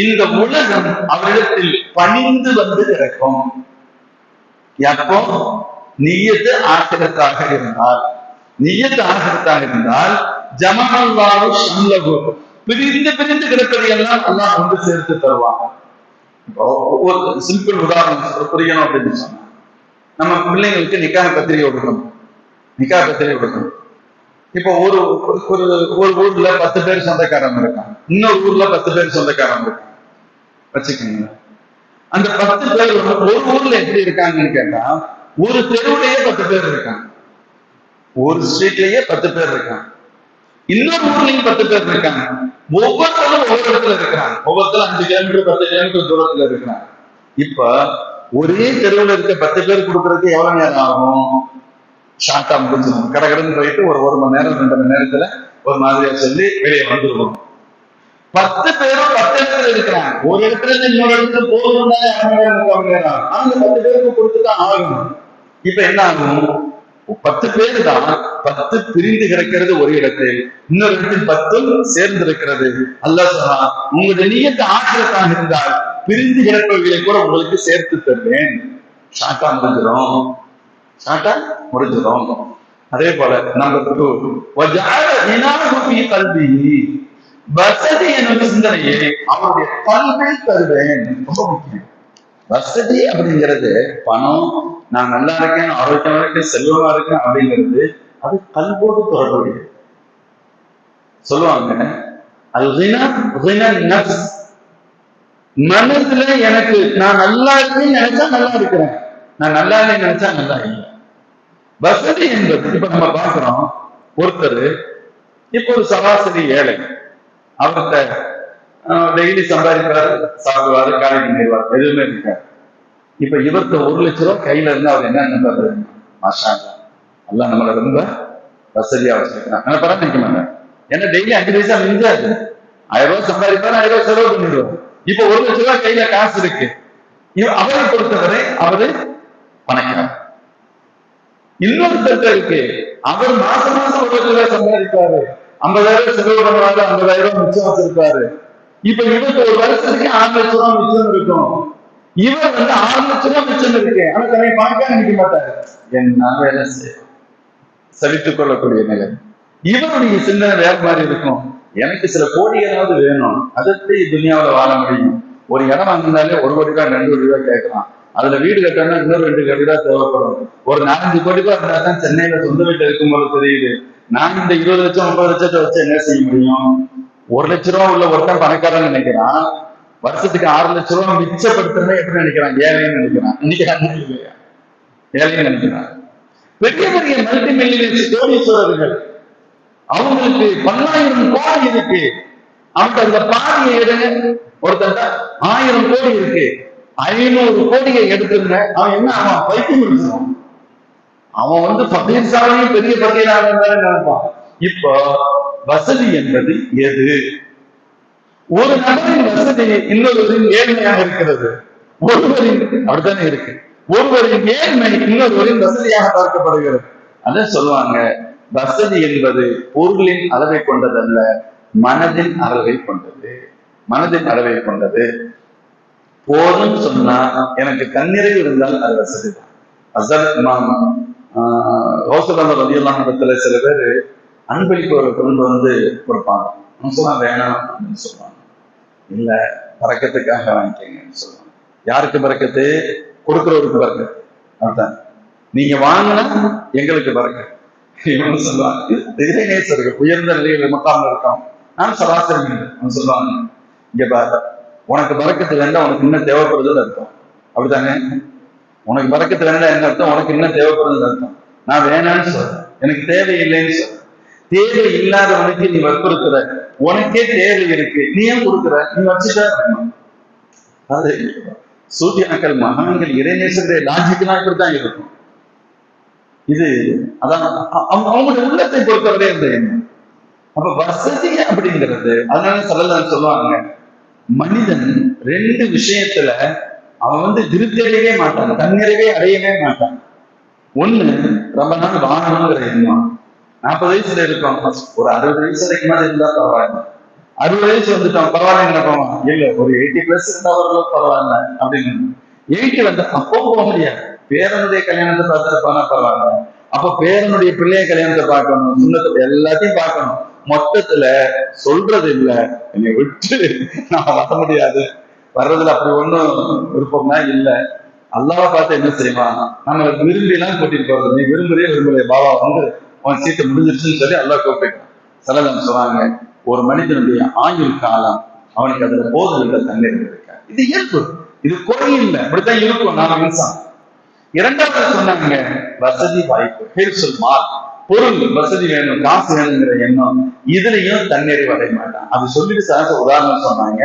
இந்த உலகம் அவரிடத்தில் பணிந்து வந்து கிடைக்கும். எப்போ நியத்து ஆகிரத்தாக இருந்தால் ஜமஅல்லாஹு ஷம்லஹு, பிரிந்து பிரிந்து கிடப்பதை எல்லாம் அல்லாஹ் வந்து சேர்த்து தருவாங்க. ஒரு சிம்பிள் உதாரணம் புரியணும் அப்படின்னு சொன்னா, நம்ம பிள்ளைங்களுக்கு நிக்காஹ் பத்திரிகை கொடுக்கணும். இப்போ ஒரு ஊர்ல 10 பேர் சொந்தக்காரங்க இருக்காங்க, இன்னொரு ஊர்ல 10 பேர் சொந்தக்காரங்க இருக்காங்க வச்சுக்கோங்க. அந்த 10 பேர் ஒரு ஊர்ல எப்படி இருக்காங்கன்னு கேட்டா, ஒரு தெருவுலயே 10 பேர் இருக்காங்க, ஒரு ஸ்ட்ரீட்லயே 10 பேர் இருக்காங்க, இன்னொரு ஊர்லயும் 10 பேர் இருக்காங்க. ஒவ்வொருத்தரும் ஒவ்வொரு இடத்துல இருக்கிறாங்க, ஒவ்வொருத்தரும் 5 கிலோமீட்டர் 10 கிலோமீட்டர் தூரத்துல இருக்கிறாங்க. இப்ப ஒரே தெருவுல இருக்க 10 பேர் கொடுக்கறதுக்கு எவ்வளவு நேரம் ஆகும்? ஷார்ட்டா முடிஞ்சிடும். கடகடன்னு போயிட்டு ஒரு மணி நேரம் 2 மணி நேரத்துல ஒரு மாதிரியா சொல்லி வெளியே வந்துருவோம். 10 பேரும் 10 இடத்துல இருக்கிறாங்க, ஒரு இடத்துல இருந்து இன்னொரு இடத்துல போகணும்னா 2 நேரம், அந்த 10 பேருக்கு கொடுத்துதான் ஆகணும். இப்ப என்ன ஆகும்? 10 பேரு தான், 10 பிரிந்து கிடக்கிறது ஒரு இடத்தில், இன்னொரு இடத்தில் 10 சேர்ந்து இருக்கிறது. அல்லாஹ் சொல்றான், உங்களுடைய நியத்து ஆகிரத்தாக இருந்தால் பிரிந்து கிடப்பவர்களை கூட உங்களுக்கு சேர்த்து தருவேன். ஷார்ட்டா முடிஞ்சிடும். அதே போல நம்பர் 2, வசதி என்னுடைய சிந்தனையை அவருடைய கல்வியில் தருவேன். ரொம்ப முக்கியம். வசதி அப்படிங்கிறது பணம், நான் நல்லா இருக்கேன், ஆரோக்கியமா இருக்கேன், செல்வமா இருக்கேன் அப்படிங்கிறது அது கல்வோடு தொடர்புடையது. சொல்லுவாங்க, மனதுல எனக்கு நான் நல்லா இருக்கேன்னு நினைச்சா நல்லா இருக்கிறேன், நான் நல்லா இல்லைன்னு நினைச்சா நல்லா இல்லை. வசதி என்பது, இப்ப நம்ம பாக்குறோம், ஒருத்தர் இப்ப ஒரு சராசரி ஏழை, அவர்கிட்ட டெய்லி சம்பாதிப்பாரு, சாப்பிடுவாரு, காலைக்கு நேர்வார், எதுவுமே இருக்காரு. இப்ப இவர்கிட்ட 1 லட்ச ரூபாய் கையில இருந்து அவர் என்ன நினைப்பாரு? மாஷா அல்லாஹ் நம்மள ரொம்ப வசதியா வச்சிருக்கிறான் நினைக்க மாட்டேன். ஏன்னா டெய்லி 5 பைசா மிஞ்சாது, 1000 ரூபாய் சம்பாதிப்பாரு, 1000 ரூபாய் செலவு பண்ணிடுவார். இப்ப 1 லட்ச ரூபாய் கையில காசு இருக்கு. அவரை பொறுத்தவரை அவரு பணக்காரர். இன்னொருத்தருக்கு அவர் மாசம் 1 லட்ச ரூபாய் சம்பாதிப்பாரு, 50,000 செலவு பண்ணுவாரு, 50,000 மிச்சம் வச்சிருப்பாரு. இப்ப இவருக்கு ஒரு வருஷத்துக்கு 6 லட்ச ரூபாய் மிச்சம் இருக்கும். இவர் 6 லட்ச ரூபாய் மிச்சம் இருக்கு, ஆனா தன்னை பார்க்க நினைக்க மாட்டாரு. என்ன வேலை சலித்துக் கொள்ளக்கூடிய நிலை. இவருடைய சிந்தனை வேற மாதிரி இருக்கும். எனக்கு சில கோடிகளாவது வேணும், அதற்கு துனியாவில் வாழ முடியும். ஒரு இடம் வாங்கினாலே 1 கோடி ரூபாய் 2 கோடி ரூபாய் கேட்கலாம். அதுல வீடு கட்டணும்னா இன்னொரு 2 கோடி ரூபாய் தேவைப்படும். ஒரு 4-5 கோடி ரூபாய் இருந்தா தான் சென்னையில சொந்த வீட்டுல இருக்கும்போது தெரியுது, நான் இந்த 20 லட்சம் 30 லட்சத்தை வச்சு என்ன செய்ய முடியும்? 1 லட்ச ரூபாய் உள்ள ஒருத்தன் பணக்காரன்னு நினைக்கிறான், வருஷத்துக்கு 6 லட்ச ரூபாய் மிச்சப்படுத்துறேன் எப்படி நினைக்கிறான்? ஏழைன்னு நினைக்கிறான். ஏழைன்னு நினைக்கிறான். பெரிய பெரிய மல்டி மில்லியன் கோடீஸ்வரர்கள், அவங்களுக்கு 10,000 கோடி இருக்கு, அவங்க அந்த பாதியை எடுங்க. ஒருத்தர் 1000 கோடி இருக்கு, 500 கோடியை எடுத்துருங்க, அவன் என்ன ஆகும்? பைத்தியம் முடிச்சிடும். அவன் பகீர் சாலையும் பெரிய பகீராக நினைப்பான். இப்போ வசதி என்பது எது? ஒரு நபரின் வசதி இன்னொருவரின் ஏழ்மையாக இருக்கிறது. ஒருவரின் அப்படித்தானே இருக்கு. ஒருவரின் ஏழ்மை இன்னொருவரின் வசதியாக பார்க்கப்படுகிறது. அதான் சொல்லுவாங்க, வசதி என்பது பொருளின் அளவை கொண்டதல்ல, மனதின் அளவை கொண்டது. மனதின் அளவை கொண்டது. போதும் சொன்னா எனக்கு தன்னிறைவு இருந்தால் அது வசதி தான். அசல் இமாம் இடத்துல சில பேர் அன்பளிப்பவரை கொண்டு கொடுப்பாங்க. சொன்னா வேணாம் அப்படின்னு சொல்லுவாங்க. இல்ல பறக்கத்துக்காக வாங்கிக்கங்கன்னு சொல்லுவாங்க. யாருக்கு பறக்கத்து? கொடுக்கிறவருக்கு பறக்கத்து. அதுதான் நீங்க வாங்கினா எங்களுக்கு பறக்கத்து. இவங்க சொல்லுவாங்க, இறைநேசர்கள் உயர்ந்த நிலையில் மக்காமல் இருக்கோம், நான் சராசரி சொல்லுவாங்க, இங்க பாரு, உனக்கு பறக்கத்து வேண்டாம், உனக்கு இன்னும் தேவைப்படுதுன்னு அர்த்தம். அப்படித்தானே? உனக்கு பறக்கத்து வேண்டாம் என்ன அர்த்தம்? உனக்கு இன்னும் தேவைப்படுதுன்னு அர்த்தம். நான் வேணான்னு சொல்றேன், எனக்கு தேவையில்லைன்னு சொல்றேன். தேவை இல்லாதவனுக்கு நீ வற்புறுத்துற, உனக்கே தேவை இருக்கு, நீ ஏன் கொடுக்குற? நீ வச்சுட்டா. அது சூத்தியாக்கள் மகான்கள் இறைநேசருடைய லாஜிக்கெல்லாம் இப்படித்தான் இருக்கும். இது அதான் அவங்களுடைய உள்ளத்தை பொறுத்தவரை இந்த எண்ணம். அப்ப வசதி அப்படிங்கிறது, அதனால சொல்லலாம் சொல்லுவாங்க, மனிதன் ரெண்டு விஷயத்துல அவன் திருப்தி அடையவே மாட்டான், தன்னிறைவே அடையவே மாட்டான். ஒண்ணு ரொம்ப நாள் வாழணுங்கிற எண்ணம். 40 வயசுல இருக்கோம், ஒரு 60 வயசு வரைக்கும் மேல இருந்தா பரவாயில்ல. 60 வயசு வந்துட்டோம், பரவாயில்ல நினைப்போம். இல்ல ஒரு 80+ இருந்தாலும் பரவாயில்ல அப்படின்னு. 80 வந்து அப்போ போக முடியாது. பேரனுடைய கல்யாணத்தை பார்த்துட்டு போனா பரவாயில்ல. அப்ப பேரனுடைய பிள்ளைய கல்யாணத்தை பார்க்கணும், சுண்ணத்தை எல்லாத்தையும் பார்க்கணும். மொத்தத்துல சொல்றது இல்ல, என்னை விட்டு நான் வர முடியாது, வர்றதுல அப்படி ஒண்ணும் விருப்பம்னா இல்ல. அல்லாவை பார்த்து என்ன செய்யுமா, நம்ம விரும்பி எல்லாம் கூட்டிட்டு போறது. நீ விரும்புறிய விரும்பலையே, பாபா உன் சீட்டை முடிஞ்சிருச்சுன்னு சொல்லி அல்லா கூப்பிட்டு சிலதான் சொல்றாங்க, ஒரு மனிதனுடைய ஆயுள் காலம் அவனுக்கு அதுல போதும் இல்லை தண்ணீர் இருக்க. இது இயல்பு, இது குறையில்லை, அப்படித்தான் இருக்கும் நாம இன்சான். இரண்டாவது சொன்னாங்க வசதி வாய்ப்பு, ஹெல்சல் மார்க், பொருள் வசதி வேணும், காசு வேணுங்கிற எண்ணம், இதுலயும் தண்ணீரை வரைய மாட்டான். அது சொல்லிட்டு சார் உதாரணம் சொன்னாங்க,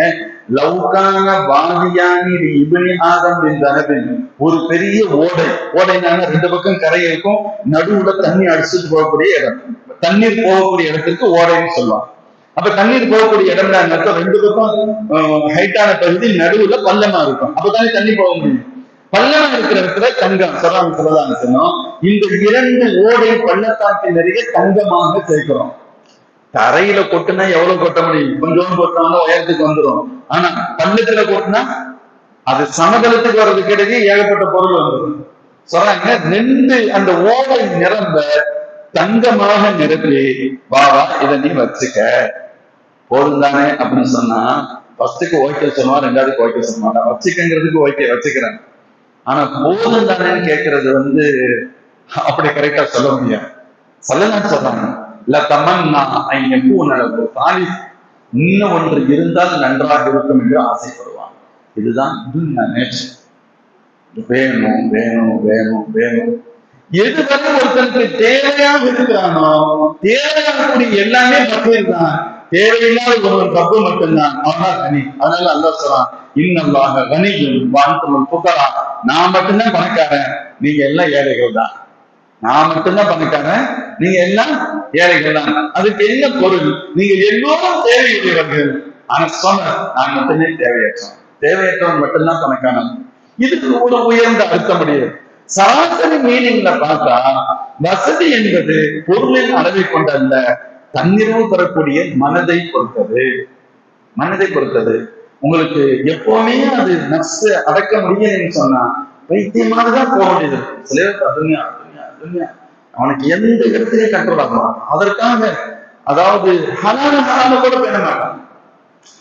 லவ்கான வாதியானி இபினி ஆதம் தனபின், ஒரு பெரிய ஓடை, ஓடைனால 2 பக்கம் கரை இருக்கும், நடுவுல தண்ணி அடிச்சுட்டு போகக்கூடிய இடம், தண்ணீர் போகக்கூடிய இடத்துக்கு ஓடைன்னு சொல்லுவாங்க. அப்ப தண்ணீர் போகக்கூடிய இடம் தான் 2 பக்கம் ஹைட்டான பகுதி, நடுவுல பள்ளமா இருக்கும், அப்பதானே தண்ணி போக முடியும். பள்ளமா இருக்கிற இடத்துல தங்கம் சொல்லலாம் சொன்னோம். இந்த 2 ஓடை பள்ளத்தாக்கு நிறைய தங்கமாக சேர்க்கிறோம். தரையில கொட்டுனா எவ்வளவு கொட்ட முடியும்? கொஞ்சம் கொட்டினா உயரத்துக்கு வந்துடும். ஆனா பள்ளத்துல கொட்டினா அது சமதளத்துக்கு வர்றதுக்கு இடையே ஏகப்பட்ட பொருள் வந்துடும். சொல்றாங்க 2 அந்த ஓடை நிரம்ப தங்கமாக நிரப்பி, வாவா இதை நீ வச்சுக்க, போதும் தானே அப்படின்னு சொன்னா ஃபர்ஸ்டுக்கு ஓகே சொல்லுவான், 2வதுக்கு ஓகே சொல்ல மாட்டான். வச்சுக்கங்கிறதுக்கு ஓகே வச்சுக்கிறேன், ஆனா போதும் தானேன்னு கேட்கறது அப்படி கரெக்டா சொல்ல முடியாது. சொல்லலாம் சொல்றாங்க, இன்னும் ஒன்று இருந்தால் நன்றாக இருக்கும் என்று ஆசைப்படுவான். இதுதான் நேச்சர். வேணும் வேணும் வேணும் வேணும். எதுவரை ஒருத்தனுக்கு தேவையாக இருக்கிறானோ, தேவையாகக்கூடிய எல்லாமே பக்கீர் தான், தேவையில்லாத ஒருவன் தப்பு மட்டும்தான், அவனால் கனி. அதனால அல்லாஹ் சொல்றான், இன்னல்லாஹ கனியும் வான்துல் ஃபுகரா, நான் மட்டும்தான் பணக்காரன், நீங்க எல்லாம் ஏழைகள் தான். நான் மட்டும்தான் பணக்காரன், நீங்க எல்லாம் ஏழைகள் தான். அதுக்கு என்ன பொருள்? நீங்க எல்லோரும் தேவையுடையவர்கள், ஆனா சொன்ன நான் மட்டுமே தேவையற்றவன், தேவையற்றவன் மட்டும்தான் பணக்காரன். இதுக்கு ஒரு உயர்ந்த அர்த்தம் முடியாது. சராசரி மீனிங்ல பார்த்தா வசதி என்பது பொருளின் அளவை கொண்டல்ல, தன்னிறைவு பெறக்கூடிய மனதை பொறுத்தது. மனதை பொறுத்தது. உங்களுக்கு எப்பவுமே அது நஷ்ட அடக்க முடியும்னு சொன்னா வைத்தியமானதான் போக வேண்டியது. சில துன்யா துன்யா துன்யா, அவனுக்கு எந்த இடத்துலயும் கண்ட்ரோல் ஆக மாட்டான். அதற்காக அதாவது ஹராம கூட பேண மாட்டான்.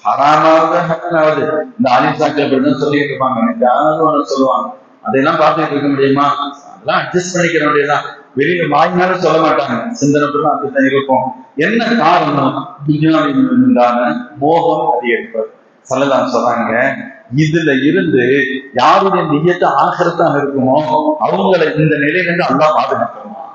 ஹராமாவது இந்த அலிசாக்கள் சொல்லிட்டு இருப்பாங்க, யாராவது ஒண்ணு சொல்லுவாங்க, அதையெல்லாம் பார்த்துட்டு இருக்க முடியுமா? அதெல்லாம் அட்ஜஸ்ட் பண்ணிக்கிற வேண்டியதுதான். வெளியில வாங்கினாலும் சொல்ல மாட்டாங்க, சிந்தனை அப்படித்தான் இருக்கும். என்ன காரணம்? துன்யாவின் மோகம் அதிகரிப்பது. சொல்லலாம் சொல்றாங்க, இதுல இருந்து யாருடைய நியத்து ஆகிரத்தாக இருக்குமோ அவங்களை இந்த நிலையிலிருந்து அல்லாஹ் பாதுகாத்துருவான்.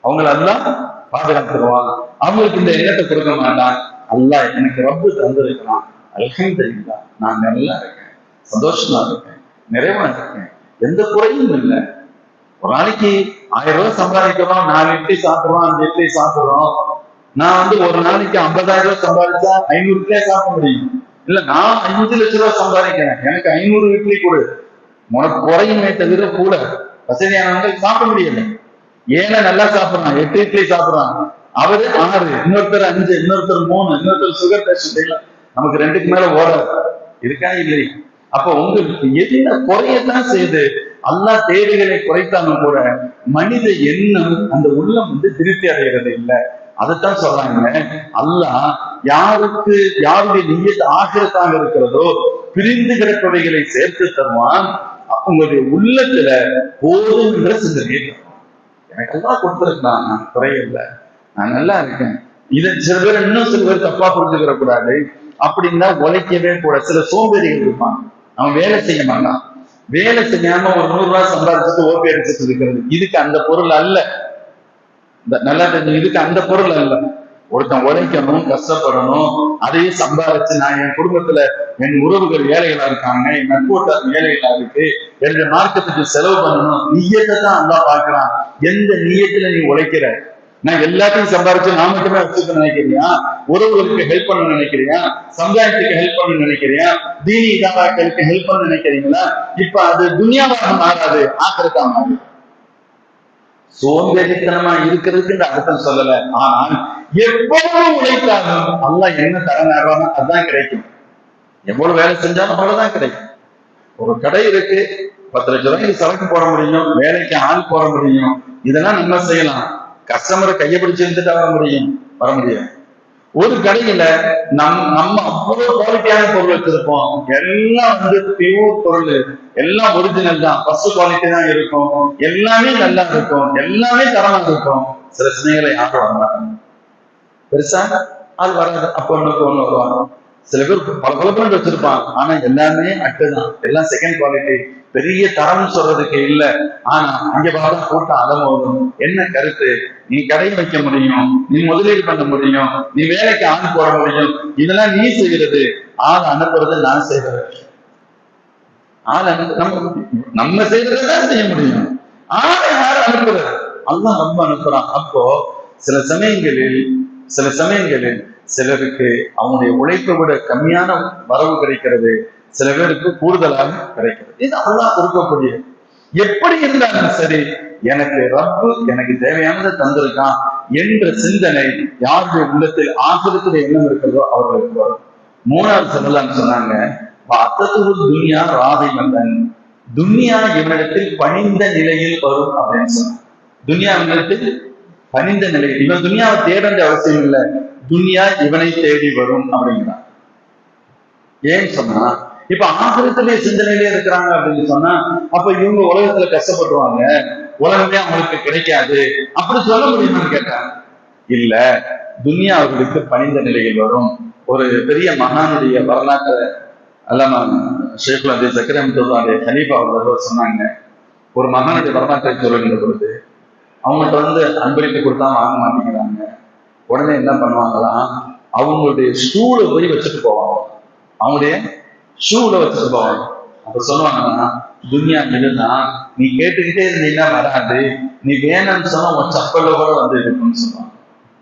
அவங்களை அல்லாஹ் பாதுகாத்துருவான். அவங்களுக்கு இந்த எண்ணத்தை கொடுக்க மாட்டான். அல்லாஹ் எனக்கு ரப்பு தந்திருக்கிறான், அல்ஹம்துலில்லாஹ், நான் நல்லா இருக்கேன், சந்தோஷமா இருக்கேன், நிறைவா இருக்கேன், எந்த குறையும் இல்லை. ஒரு நாளைக்கு 1000 ரூபாய் சம்பாதிக்கிறோம், 4 இட்லி சாப்பிடுறோம், 5 இட்லி சாப்பிடுறோம். நான் ஒரு நாளைக்கு 50,000 ரூபாய் சம்பாதிச்சா 500 இட்லியே சாப்பிட முடியும். இல்ல நான் 5 லட்சம் ரூபாய் சம்பாதிக்கிறேன், எனக்கு 500 இட்லி கொடு, உனக்கு குறையுமே தவிர கூட. வசதியானவங்க சாப்பிட முடியல. ஏன்னா நல்லா சாப்பிடுறான், 8 இட்லி சாப்பிடுறான், அவரு 6, இன்னொருத்தர் 5, இன்னொருத்தர் 3, இன்னொருத்தர் சுகர் பேஷண்ட். இல்ல நமக்கு 2க்கு மேல ஓடாது, இருக்கா இல்லை? அப்ப உங்களுக்கு என்ன குறையத்தான் செய்து அல்லாஹ் தேவைகளை குறைத்தாலும் கூட மனித எண்ணம் அந்த உள்ளம் திருப்தி அடைகிறது இல்லை. அதைத்தான் சொல்றாங்க, அல்லாஹ் யாருக்கு யாருடைய நியத் ஆகிரத்தாக இருக்கிறதோ பிரிந்து கிடப்பவைகளை சேர்த்து தருவான். உங்களுடைய உள்ளத்துல போதும் என்ற சிந்தனை. எனக்கு எல்லாம் கொடுத்துருக்கான், நான் குறையில்லை, நான் நல்லா இருக்கேன். இதை சில பேர் இன்னும் சில பேர் தப்பா புரிஞ்சுக்கிற கூடாது. அப்படின்னா உழைக்கவே கூட சில சோம்பேறிகள் இருப்பான், அவன் வேலை செய்ய மாட்டான். வேலை செய்யாம ஒரு 100 ரூபாய் சம்பாதிச்சுட்டு ஓபி அடிச்சுட்டு இருக்கிறது, இதுக்கு அந்த பொருள் அல்ல. நல்லா தெரிஞ்சு, இதுக்கு அந்த பொருள் அல்ல. ஒருத்தன் உழைக்கணும், கஷ்டப்படணும், அதையே சம்பாதிச்சு நான் என் குடும்பத்துல என் உறவுகள் ஏழைகளா இருக்காங்க, என் நட்போட்டார் ஏழைகளா இருக்கு, என்ற மார்க்கத்துக்கு செலவு பண்ணணும். நியத்தை தான் அல்லா பாக்குறான். எந்த நியத்துல நீ உழைக்கிற? நான் எல்லாத்தையும் சம்பாதிச்சு நான் மட்டுமே வச்சுக்க நினைக்கிறியா? உறவுகளுக்கு ஹெல்ப் பண்ண நினைக்கிறியா? சமுதாயத்துக்கு ஹெல்ப் பண்ண நினைக்கிறியா? தீனி இதாக்களுக்கு ஹெல்ப் பண்ண நினைக்கிறீங்களா? இப்ப அது துனியாவாக மாறாது, ஆக்கிரத்தா மாறுது. சோம்பேறித்தனமா இருக்கிறதுக்கு இந்த அர்த்தம் சொல்லல. ஆனால் எவ்வளவு உழைத்தாலும் அல்லாஹ் என்ன தர நேரம் அதுதான் கிடைக்கும். எவ்வளவு வேலை செஞ்சாலும் அவ்வளவுதான் கிடைக்கும். ஒரு கடை இருக்கு, 10 லட்சம் ரூபாய்க்கு சரக்கு போட முடியும், வேலைக்கு ஆள் போட முடியும், இதெல்லாம் நம்ம செய்யலாம். கஸ்டமரை கையை பிடிச்சு இருந்துட்டு வர முடியும். ஒரு கடையில நம்ம அவ்வளவு குவாலிட்டியான பொருள் வச்சிருப்போம், எல்லாம் பியூர் பொருள், எல்லாம் ஒரிஜினல் தான், ஃபர்ஸ்ட் குவாலிட்டி தான் இருக்கும், எல்லாமே நல்லா இருக்கும், எல்லாமே தரமா இருக்கும். சில சமயங்களை யாரும் வர மாட்டாங்க, பெருசா அது வராது. அப்ப ஒண்ணு வருவாங்க. சில பேர் பல பேர் வச்சிருப்பான், ஆனா எல்லாமே அட்டுதான், எல்லாம் செகண்ட் குவாலிட்டி, பெரிய தரம் சொல்றதுக்கு இல்லை. ஆனா அங்க பார்த்தா கூட்டம் அலமோதும். என்ன கருத்து? நீ கடை வைக்க முடியும், நீ முதலீடு பண்ண முடியும், நீ வேலைக்கு ஆள் போட முடியும், இதெல்லாம் நீ செய்யறது. ஆள் அனுப்புறது நான் செய்யறது. ஆள் நம்ம செய்யறதுதான் செய்ய முடியும். ஆளை யார் அனுப்புறது? அல்லாஹ் ரொம்ப அனுப்புறான். அப்போ சில சமயங்களில் சிலருக்கு அவங்களுடைய உழைப்பை விட கம்மியான வரவு கிடைக்கிறது, சில பேருக்கு கூடுதலாக கிடைக்கிறது. இது அல்லாஹ் கொடுக்கக்கூடிய. எப்படி இருந்தாலும் சரி, எனக்கு ரப்பு எனக்கு தேவையானதை தந்திருக்கான் என்ற சிந்தனை யாருடைய உள்ளத்தில் ஆகிரத்துடைய எண்ணம் இருக்கிறதோ அவர்களுக்கு வரும். 3வது சொல்லலாம்னு சொன்னாங்க, துன்யா ராதை வந்தன், துன்யா இவனிடத்தில் பணிந்த நிலையில் வரும் அப்படின்னு சொன்னாங்க. துன்யா இவனிடத்தில் பணிந்த நிலையில், இவன் துன்யாவை தேட வேண்டிய அவசியம் இல்லை, துன்யா இவனை தேடி வரும் அப்படிங்கிறான். ஏன்னு சொன்னா, இப்ப ஆகிரத்திலே சிந்தனையிலே இருக்கிறாங்க அப்படின்னு சொன்னா, அப்ப இவங்க உலகத்துல கஷ்டப்படுவாங்க, உலகமே அவங்களுக்கு கிடைக்காது அப்படி சொல்ல முடியுமான்னு கேட்டாங்க. இல்ல, துன்யா அவர்களுக்கு பணிந்த நிலையில் வரும். ஒரு பெரிய மகானுடைய வரலாற்றை அல்லாமா ஷேகுல் ஹதீஸ் ஜக்கரியா ரஹ்மத்துல்லாஹி அலைஹி ஹலீஃபா அவர்கள் சொன்னாங்க. ஒரு மகானுடைய வரலாற்றை சொல்லுகின்ற பொழுது அவங்கள்ட்ட அன்பளிப்பு கொடுத்தா வாங்க மாட்டேங்கிறாங்க. உடனே என்ன பண்ணுவாங்களாம், அவங்களுடைய ஷூல போய் வச்சுட்டு போவாங்க, அவங்களுடைய ஷூல வச்சுட்டு போவாங்க. அப்ப சொல்லுவாங்கன்னா, துன்யா இதுதான், நீ கேட்டுக்கிட்டே இருந்தீங்கன்னா வராது, நீ வேணும்னு சொன்னா உன் சப்பல்ல கூட இருக்குன்னு சொல்லுவாங்க.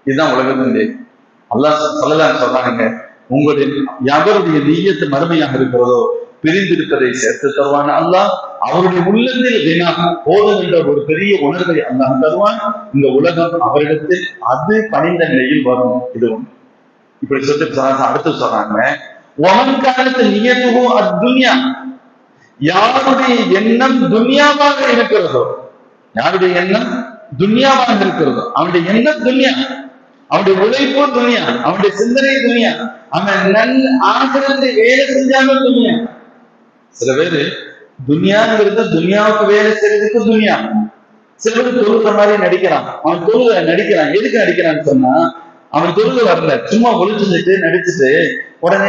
இதுதான் உலகத்திலே அல்லாஹ் ஸல்லல்லாஹு சொல்றாங்க, உங்களுடைய எவருடைய நிய்யத்து மறுமையாக இருக்கிறதோ பிரிந்திருப்பதை சேர்த்து தருவான் அல்லாஹ். அவருடைய உள்ளத்தில் வீணா போதும் என்ற ஒரு பெரிய உணர்வை அல்லாஹ் தருவான். இந்த உலகம் அவரிடத்தில் அது பணிந்த நிலையில் வரும். இது ஒன்று. இப்படி சொல்லிட்டு அடுத்து சொல்றாங்க, ஒமன் காலத்து நியத்துவோ அத்துன்யா, யாருடைய எண்ணம் துன்யாவாக இருக்கிறதோ, யாருடைய எண்ணம் துன்யாவாக இருக்கிறதோ, அவனுடைய எண்ணம் துன்யா, அவனுடைய உழைப்பு துன்யா, அவனுடைய சிந்தனை துன்யா, அவன் ஆகிரத்தை வேலை செஞ்சாலும் துன்யா. சில பேரு துன்யாங்கிறது துன்யாவுக்கு வேலை செய்யறதுக்கு துன்யா. சில பேர் தொழுகிற மாதிரி நடிக்கிறான், அவன் நடிக்கிறான். எதுக்கு நடிக்கிறான்னு சொன்னா, அவன் தொழுக வரல, சும்மா ஒழிச்சுட்டு நடிச்சுட்டு உடனே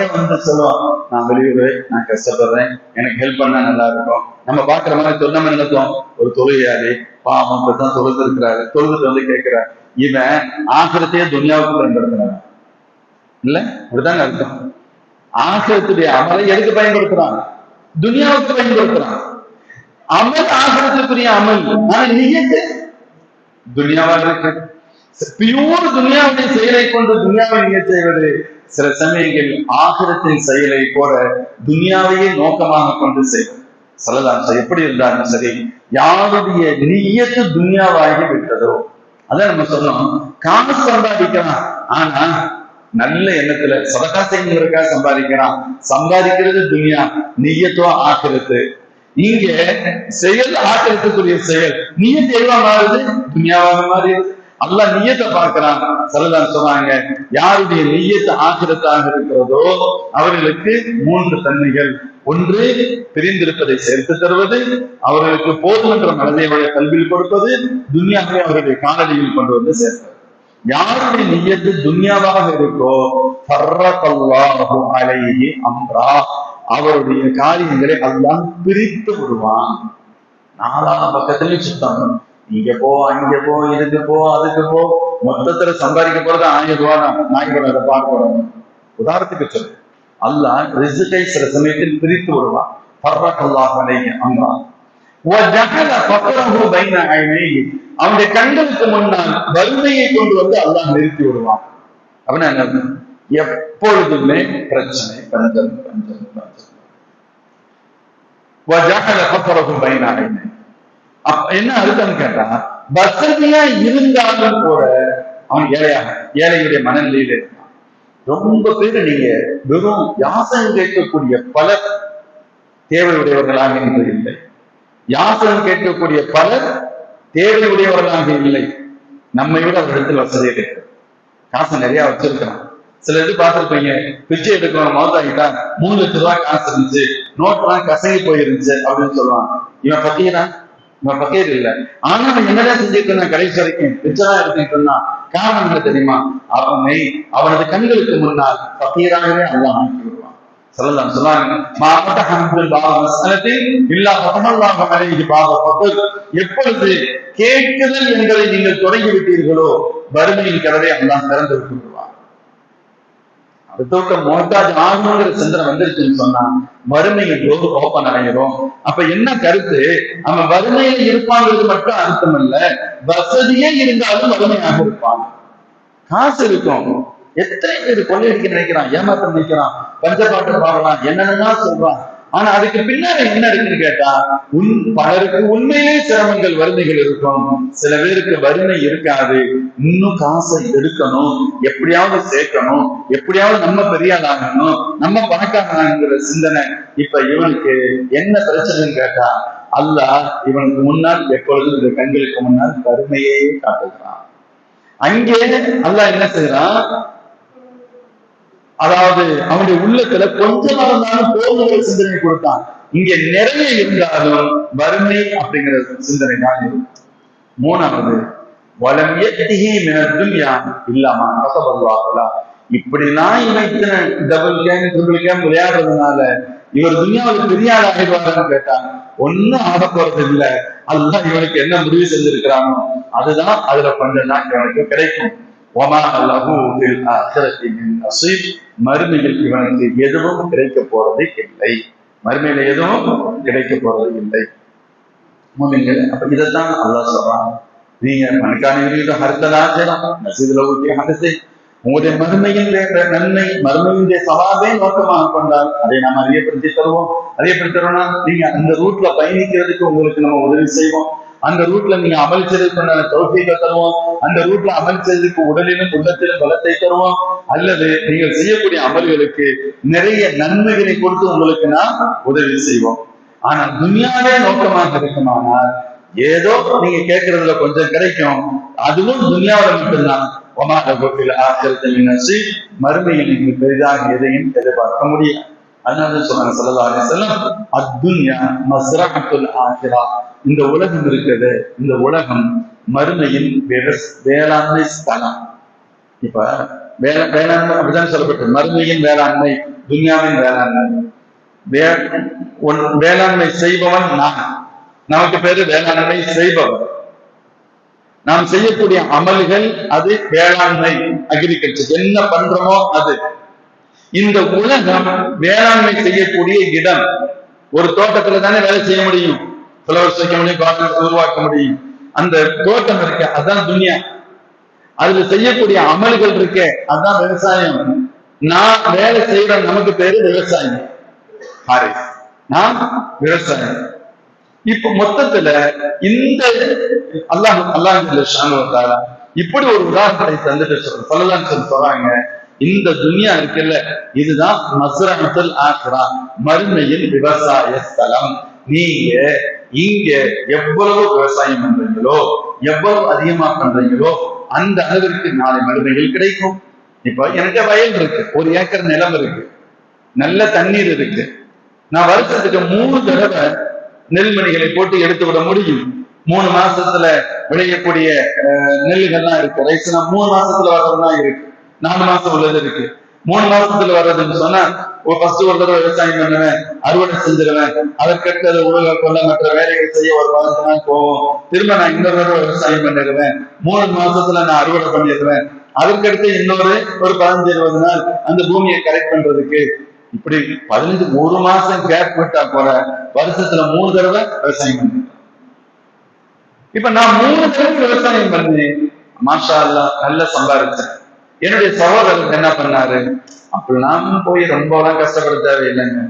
சொல்லுவான், நான் வெளியூர், நான் கஷ்டப்படுறேன், எனக்கு ஹெல்ப் பண்ணா நல்லா இருக்கும். நம்ம பாக்குற மாதிரி சொன்ன நினைத்தோம், ஒரு தொழுகையாளி பாவம் தான் தொழுது இருக்கிறாரு, தொழுதுட்டு கேட்கிறார், இவன் ஆகிரத்தையே துன்யாவுக்கு பயன்படுத்துறான். இல்ல, அப்படிதாங்க அர்த்தம். ஆகிரத்துடைய அமலை எதுக்கு பயன்படுத்துறான்? துன்யாவுக்கு பயன்படுத்துறான். அமல் ஆகிரத்துக்குரிய அமல். ஆனா நியத்து துன்யாவாக இருக்கு. பியூர் துன்யாவுடைய செயலை கொண்டு துன்யாவை நீங்க செய்வது, சில சமயங்களில் ஆகிரத்தின் செயலை போல துன்யாவையே நோக்கமாக கொண்டு செய்வது. சொல்லலாம் எப்படி இருந்தாலும் சரி, யாருடைய நியத்து துன்யாவாகி விட்டதோ, அதான் நம்ம சொன்னோம், காசு சம்பாதிக்கலாம், ஆனா நல்ல எண்ணத்துல சதகா செய்யறதுக்காக சம்பாதிக்கிறான், சம்பாதிக்கிறது துன்யா, நியத்தோ ஆக்கிரத்து. இங்க செயல் ஆக்கிரத்துக்குரிய செயல், நியத்து எல்லாம் மாறுது, துன்யாவாக மாறிடுது. அல்லாஹ் நியத்தை பார்க்கிறான். சொல்லலாம் சொன்னாங்க, யாருடைய நியத்து ஆக்கிரத்தாக இருக்கிறதோ அவர்களுக்கு 3 தன்மைகள். ஒன்று, பிரிந்திருப்பதை சேர்த்து தருவது, அவர்களுக்கு போதுமன்ற மனதை கல்வியில் கொடுப்பது, துன்யாவை அவருடைய காலடியில் கொண்டு வந்து சேர்ப்பது. யாருடைய நியத்து துன்யாவாக இருக்கோ ஃபர்ரகல்லாஹு அலைஹி அம்ரா, அவருடைய காரியங்களை அல்லாஹ் பிரித்து விடுவான். 4 பக்கத்துலயும் சுத்தம், இங்க போ, அங்க போ, இதுக்கு போ, அதுக்கு போ, மொத்தத்துல சம்பாதிக்க போறது 1000 ரூபாய் தான். நாய்க்கு அதை பார்க்க போறோம். உதாரணத்துக்கு சொல்லு, அல்லாஹ் ரிஸ்கை சில சமயத்தில் பிரித்து விடுவான். ஃபர்ரகல்லாஹு அலைஹி அம்ரா வஜஅல ஃபக்ரஹு பைன ஐனைஹி, அவனுடைய கண்களுக்கு முன்னால் வறுமையை கொண்டு வந்து அல்லாஹ் நிறுத்தி விடுவான். அப்படின்னா என்ன? எப்பொழுதுமே பிரச்சனை, பஞ்சம் பஞ்சம் பஞ்சம். வஜஅல ஃபக்ரஹு பைன ஐனைஹி, என்ன அர்த்தம் கேட்டா, வசதியா இருந்தாலும் கூட அவன் ஏழையுடைய மனநிலையில இருக்கான். ரொம்ப பேரு நீங்க வெறும் யாசகம் கேட்கக்கூடிய பலர் தேவையுடையவர்களாக இல்லை. யாசகம் கேட்கக்கூடிய பலர் தேவையுடையவர்களாக இல்லை. நம்மை விட அவரிடத்தில் வசதியாக இருக்கு, காசு நிறைய வச்சிருக்கிறான். சில இது பார்த்திருப்பீங்க, பிச்சை எடுக்கணும், மௌத்தாகிட்டா 3 லட்சம் ரூபாய் காசு இருந்துச்சு, நோட்டெல்லாம் கசங்கி போயிருந்துச்சு அப்படின்னு சொல்லுவான். இவன் பக்கீரான், இவன் பக்கீர் இல்லை. ஆனா அவன் என்னதான் செஞ்சுட்டு இருந்தான், கடைசி வரைக்கும் பிச்சைதான் எடுத்துட்டு இருந்தான். காரணம் என்ன தெரியுமா? அவனது கண்களுக்கு முன்னால் பக்கீராகவே அல்லாஹ் ஆக்கி விடுவான். சொல்லலாம் சொன்னாங்க, எப்பொழுது கேட்குதல் என்பதை நீங்கள் தொடங்கி விட்டீர்களோ வறுமையின் கதவை அல்லாஹ் திறந்து விட்டு விடுவான். அடுத்த மோட்டாஜ் ஆகணுங்கிற சிந்தனை வந்துருச்சுன்னு சொன்னா வறுமையின் டோர் ஓப்பன் அடைகிறோம். அப்ப என்ன கருத்து? அவன் வறுமையில இருப்பாங்கிறது மட்டும் அர்த்தம் இல்ல, வசதியே இருந்தாலும் வறுமையாக இருப்பான். காசு இருக்கும், எத்தனை பேர் கொள்ளையடிக்க நினைக்கிறான், ஏமாற்ற நினைக்கிறான், பஞ்சபாட்டு பாடலாம், என்னென்னா சொல்றான். ஆனா அதுக்கு பின்னாடி என்ன இருக்குன்னு கேட்டா, பலருக்கு உண்மையிலே சிரமங்கள், வறுமைகள் இருக்கும். சில பேருக்கு வறுமை இருக்காது, இன்னும் காசை எடுக்கணும், எப்படியாவது சேர்க்கணும், எப்படியாவது நம்ம பெரிய ஆகணும், நம்ம பணக்காரங்கிற சிந்தனை. இப்ப இவனுக்கு என்ன பிரச்சனைன்னு கேட்டா, அல்லாஹ் இவனுக்கு முன்னால் எப்பொழுதும் இந்த கண்களுக்கு முன்னால் வறுமையே காட்டுகிறான். அங்கே அல்லாஹ் என்ன செய்யறான், அதாவது அவனுடைய உள்ளத்துல கொஞ்சமா இருந்தாலும் போதுங்கிற சிந்தனை கொடுத்தான். இங்க நிறைய இருந்தாலும் வறுமை அப்படிங்கிற சிந்தனை தான் இருக்கும். 3வது, இல்லாம இப்படிலாம் இவன் இத்தனை டபுள் கேம் ட்ரிபிள் கேம் விளையாடுறதுனால இவர் துன்யாவுக்கு பெரிய ஆள் ஆகிடுவாருன்னு கேட்டாங்க. ஒன்னும் ஆக போறது இல்லை. அதுதான் இவனுக்கு என்ன முடிவு செஞ்சிருக்கிறானோ அதுதான் அதுல கொஞ்சம் தான் இவனுக்கு கிடைக்கும். மறுமையில் இவனுக்கு எதுவும் கிடைக்க போறது இல்லை, மறுமையில எதுவும் கிடைக்க போறது இல்லை. அப்ப இதைத்தான் அல்லாஹ் சொல்றான், நீங்க மனுக்கான ஹர்த்தலாம் உங்களுடைய மறுமையின் நன்மை, மறுமையினுடைய சவாபே நோக்கமாக கொண்டால் அதை நாம் அறியப்படுத்தி தருவோம். அறியப்படுத்துறோம்னா நீங்க அந்த ரூட்ல பயணிக்கிறதுக்கு உங்களுக்கு நம்ம உதவி செய்வோம். அந்த ரூட்ல நீங்க அமல் செய்வதற்கான தௌஃபீக தருவோம். அந்த ரூட்ல அமல் செய்வதற்கு உடலிலும் உள்ளத்திலும் பலத்தை தருவோம். அல்லது நீங்கள் செய்யக்கூடிய அமல்களுக்கு நிறைய நன்மைகளை கொடுத்து உங்களுக்கு நான் உதவி செய்வோம். ஆனா துன்யாவே நோக்கமாக இருக்குமானால் ஏதோ நீங்க கேட்கறதுல கொஞ்சம் கிடைக்கும், அதுவும் துன்யாவில மட்டும்தான். மறுமையில் நீங்க பெரிதாக எதையும் எதிர்பார்க்க முடியாது. அதனால சொன்னாங்க ஸல்லல்லாஹு அலைஹி வஸல்லம், அத்துன்யா மஸ்ரஅத்துல் ஆகிரா, இந்த உலகம் இருக்கிறது, இந்த உலகம் மறுமையின் வேளாண்மை ஸ்தலம். இப்ப வேளாண்மை அப்படிதான் சொல்லப்பட்டது, மறுமையின் வேளாண்மை, துன்யாவின் வேளாண்மை. வேளாண்மை செய்பவன் நான், நமக்கு பேரு வேளாண்மை செய்பவர். நாம் செய்யக்கூடிய அமல்கள் அது வேளாண்மை, அக்ரிகல்ச்சர், என்ன பண்றோமோ அது. இந்த உலகம் வேளாண்மை செய்யக்கூடிய இடம். ஒரு தோட்டத்துல தானே வேலை செய்ய முடியும், ஃப்ளவர்ஸ் வைக்க முடியும், கார்டன் உருவாக்க முடியும். அந்த தோட்டம் இருக்கு, அதான் துனியா. அதுல செய்யக்கூடிய அமல்கள் இருக்கு, அதான் விவசாயம். நான் வேலை செய்யற நமக்கு பேரு விவசாயம். நான் விவசாயம். இப்ப மொத்தத்துல இந்த அல்லாஹ் இப்படி ஒரு உதாரணத்தை தந்துட்டு சொல்றாங்க, இந்த துனியா இருக்குல்ல, இதுதான் மஸ்ரஅத்துல் ஆகிரா, மறுமையில் விவசாய ஸ்தலம். நீங்க இங்க எவ்வளவு விவசாயம் பண்றீங்களோ, எவ்வளவு அதிகமா பண்றீங்களோ, அந்த அளவிற்கு நாளை மறுமையில் கிடைக்கும். இப்ப எனக்கு வயல் இருக்கு, 1 ஏக்கர் நிலம் இருக்கு, நல்ல தண்ணீர் இருக்கு. நான் வருஷத்துக்கு 3 தடவை நெல்மணிகளை போட்டு எடுத்து விட முடியும். 3 மாசத்துல விளையக்கூடிய நெல்லுகள்லாம் இருக்கு. ரைஸ்னா 3 மாசத்துல வர்றதுதான் இருக்கு, 4 மாசம் உள்ளது இருக்கு. 3 மாசத்துல வர்றதுன்னு சொன்னா ஃபர்ஸ்ட் ஒரு தடவை விவசாயம் பண்ணுவேன், அறுவடை செஞ்சிருவேன், அதற்கடுத்து அதை உலக கொள்ள மற்ற வேலைகள் செய்ய ஒரு 15 நாள் போவோம். திரும்ப நான் இன்னொரு தடவை விவசாயம் பண்ணிடுவேன், 3 மாசத்துல நான் அறுவடை பண்ணிடுவேன். அதற்கடுத்து இன்னொரு ஒரு 15-20 நாள் அந்த பூமியை கரெக்ட் பண்றதுக்கு. இப்படி 1 மாசம் கேப் விட்டா போற வருஷத்துல 3 தடவை விவசாயம் பண்ண. இப்ப நான் 3 தடவை விவசாயம் பண்ணி மாஷா அல்லாஹ் நல்ல சம்பாதிச்சேன். என்னுடைய சகோதரர் என்ன பண்ணாரு, அப்படிலாம் போய் ரொம்பலாம் கஷ்டப்பட தேவையில்லைங்க,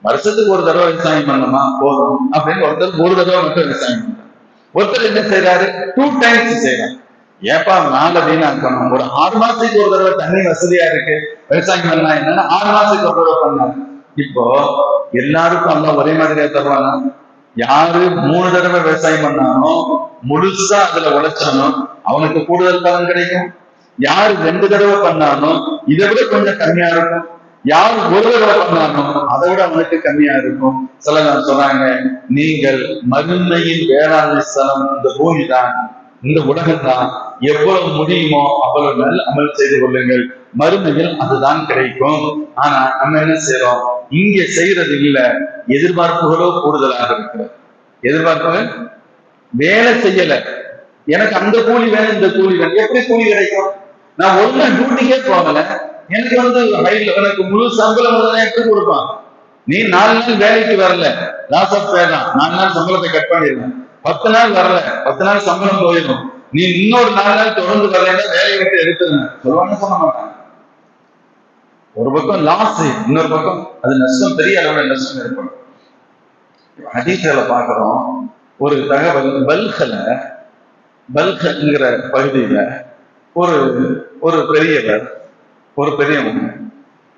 வருஷத்துக்கு 1 தடவை விவசாயம் பண்ணணுமா போதும் அப்படின்னு ஒருத்தர் 1 தடவை மட்டும் விவசாயம் பண்றாரு. ஒருத்தர் என்ன செய்யறாரு, 2 டைம்ஸ் செய்யறாரு. ஏப்பா நாளை வீணாக்கணும், ஒரு 6 மாசத்துக்கு 1 தடவை தண்ணி வசதியா இருக்கு விவசாயம் பண்ணலாம், என்னன்னா 6 மாசத்துக்கு 1 தடவை பண்ணாரு. இப்போ எல்லாருக்கும் எல்லாம் ஒரே மாதிரியா தருவானா? யாரு 3 தடவை விவசாயம் பண்ணாலும் முழுசா அதுல உழைச்சாலும் அவனுக்கு கூடுதல் பலன் கிடைக்கும். யாரு 2 தடவை பண்ணாலும் இதை விட கொஞ்சம் கம்மியா இருக்கும். யாரு 1 தடவை பண்ணாலும் அதை விட அவனுக்கு கம்மியா இருக்கும். சிலர் சொல்றாங்க, நீங்கள் மறுமையின் வேளாண்மை ஸ்தலம் இந்த பூமி தான், இந்த உலகம் தான், எவ்வளவு முடியுமோ அவ்வளவு நல்ல அமல் செய்து கொள்ளுங்கள், மறுமையில் அதுதான் கிடைக்கும். ஆனா நம்ம என்ன செய்யறோம், இங்க செய்யறது இல்ல, எதிர்பார்ப்புகளோ கூடுதலாக இருக்கு. எதிர்பார்ப்புகள் வேலை செய்யல, எனக்கு அந்த கூலி வேணும் இந்த கூலி வேணும், எப்படி கூலி கிடைக்கும்? நான் ஒரு நாள் டியூட்டிக்கே போகல, எனக்கு எனக்கு முழு சம்பளம் எப்படி கொடுப்பான்? நீ 4 நாள் வேலைக்கு வரல, லாஸ் ஆஃப் பே தான், 4 நாள் சம்பளத்தை கட் பண்ணிடுவேன். 10 நாள் வரல, 10 நாள் சம்பளம் போயிடும். நீ இன்னொரு 4 நாள் தொடர்ந்து வரலன்னா வேலையை விட்டு எடுத்துருங்க சொல்லுவான்னு சொல்ல மாட்டாங்க. ஒரு பக்கம் லாஸ், இன்னொரு பக்கம் அது நஷ்டம், பெரிய அளவுல நஷ்டம் ஏற்படும். ஹதீஸ்ல பாக்குறோம், ஒரு தகவல், பல்கிற பகுதியில ஒரு பெரியவர், ஒரு பெரியவங்க,